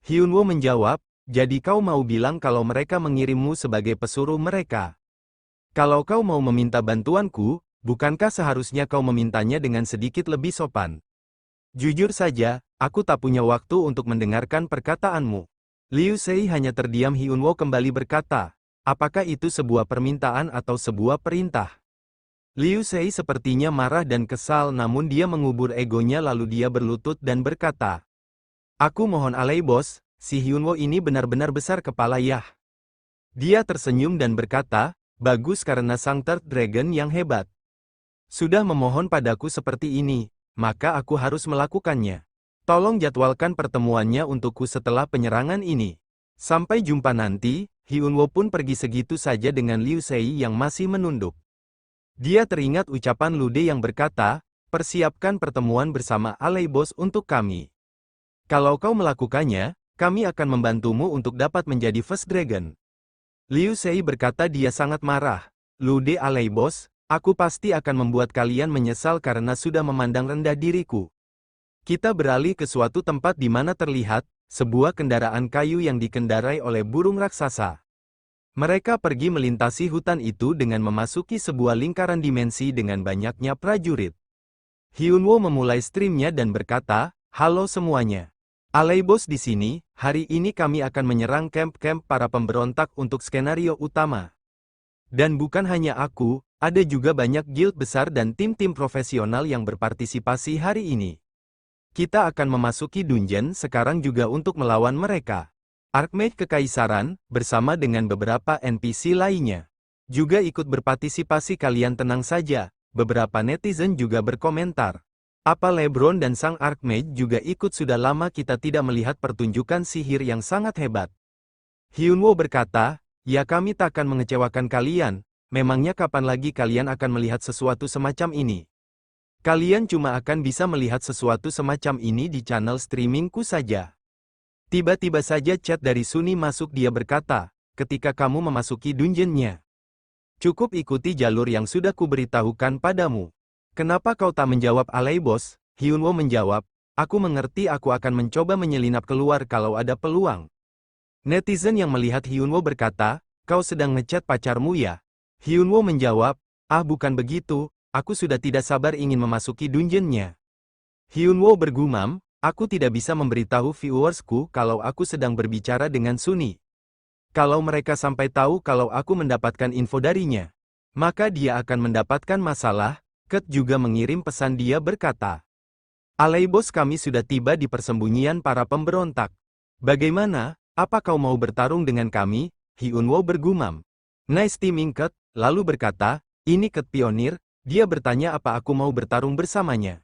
Hyunwoo menjawab, jadi kau mau bilang kalau mereka mengirimmu sebagai pesuruh mereka? Kalau kau mau meminta bantuanku, bukankah seharusnya kau memintanya dengan sedikit lebih sopan? Jujur saja, aku tak punya waktu untuk mendengarkan perkataanmu. Liu Sei hanya terdiam. Hyunwoo kembali berkata, apakah itu sebuah permintaan atau sebuah perintah? Liu Sei sepertinya marah dan kesal namun dia mengubur egonya lalu dia berlutut dan berkata, aku mohon alay bos, si Hyunwoo ini benar-benar besar kepala ya. Dia tersenyum dan berkata, bagus karena sang Third Dragon yang hebat. Sudah memohon padaku seperti ini, maka aku harus melakukannya. Tolong jadwalkan pertemuannya untukku setelah penyerangan ini. Sampai jumpa nanti. Hyunwoo pun pergi segitu saja dengan Liu Sei yang masih menunduk. Dia teringat ucapan Lude yang berkata, persiapkan pertemuan bersama Alley Boss untuk kami. Kalau kau melakukannya, kami akan membantumu untuk dapat menjadi First Dragon. Liu Sei berkata dia sangat marah. Lude Alley Boss, aku pasti akan membuat kalian menyesal karena sudah memandang rendah diriku. Kita beralih ke suatu tempat di mana terlihat sebuah kendaraan kayu yang dikendarai oleh burung raksasa. Mereka pergi melintasi hutan itu dengan memasuki sebuah lingkaran dimensi dengan banyaknya prajurit. Hyunwoo memulai streamnya dan berkata, halo semuanya. Alley Boss di sini, hari ini kami akan menyerang camp-camp para pemberontak untuk skenario utama. Dan bukan hanya aku, ada juga banyak guild besar dan tim-tim profesional yang berpartisipasi hari ini. Kita akan memasuki dungeon sekarang juga untuk melawan mereka. Archmage Kekaisaran, bersama dengan beberapa NPC lainnya, juga ikut berpartisipasi. Kalian tenang saja, beberapa netizen juga berkomentar. Apa LeBron dan sang Archmage juga ikut? Sudah lama kita tidak melihat pertunjukan sihir yang sangat hebat. Hyunwoo berkata, ya kami tak akan mengecewakan kalian, memangnya kapan lagi kalian akan melihat sesuatu semacam ini? Kalian cuma akan bisa melihat sesuatu semacam ini di channel streamingku saja. Tiba-tiba saja chat dari Sunny masuk. Dia berkata, ketika kamu memasuki dungeonnya, cukup ikuti jalur yang sudah kuberitahukan padamu. Kenapa kau tak menjawab Alley Boss? Hyunwoo menjawab, aku mengerti, aku akan mencoba menyelinap keluar kalau ada peluang. Netizen yang melihat Hyunwoo berkata, kau sedang ngechat pacarmu ya? Hyunwoo menjawab, ah bukan begitu. Aku sudah tidak sabar ingin memasuki dungeonnya. Hyunwoo bergumam, aku tidak bisa memberitahu viewersku kalau aku sedang berbicara dengan Sunny. Kalau mereka sampai tahu kalau aku mendapatkan info darinya, maka dia akan mendapatkan masalah. Ket juga mengirim pesan. Dia berkata, Alley Boss, kami sudah tiba di persembunyian para pemberontak. Bagaimana, apa kau mau bertarung dengan kami? Hyunwoo bergumam. Nice teaming. Ket lalu berkata, ini Ket pionir. Dia bertanya apa aku mau bertarung bersamanya.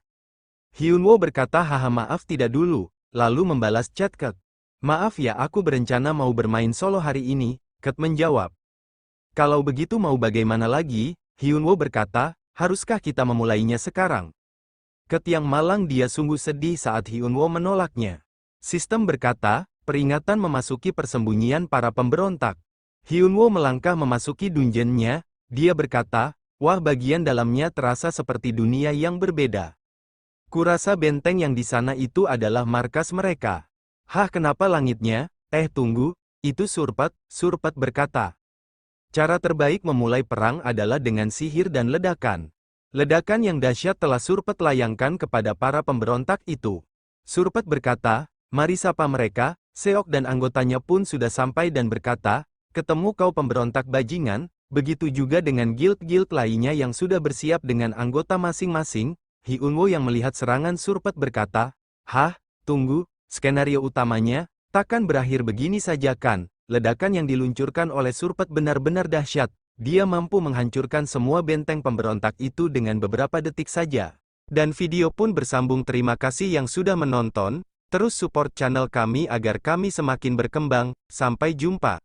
Hyunwoo berkata haha maaf tidak dulu, lalu membalas chat Ket. Maaf ya, aku berencana mau bermain solo hari ini. Ket menjawab. Kalau begitu mau bagaimana lagi? Hyunwoo berkata, haruskah kita memulainya sekarang? Ket yang malang, dia sungguh sedih saat Hyunwoo menolaknya. Sistem berkata, peringatan memasuki persembunyian para pemberontak. Hyunwoo melangkah memasuki dungeonnya. Dia berkata, wah, bagian dalamnya terasa seperti dunia yang berbeda. Kurasa benteng yang di sana itu adalah markas mereka. Hah, kenapa langitnya? Tunggu, itu Surpat. Surpat berkata. Cara terbaik memulai perang adalah dengan sihir dan ledakan. Ledakan yang dahsyat telah Surpat layangkan kepada para pemberontak itu. Surpat berkata, mari sapa mereka. Seok dan anggotanya pun sudah sampai dan berkata, ketemu kau pemberontak bajingan. Begitu juga dengan guild-guild lainnya yang sudah bersiap dengan anggota masing-masing. Hyunwoo yang melihat serangan Surpat berkata, hah, tunggu, skenario utamanya, takkan berakhir begini saja kan? Ledakan yang diluncurkan oleh Surpat benar-benar dahsyat. Dia mampu menghancurkan semua benteng pemberontak itu dengan beberapa detik saja. Dan video pun bersambung. Terima kasih yang sudah menonton, terus support channel kami agar kami semakin berkembang. Sampai jumpa.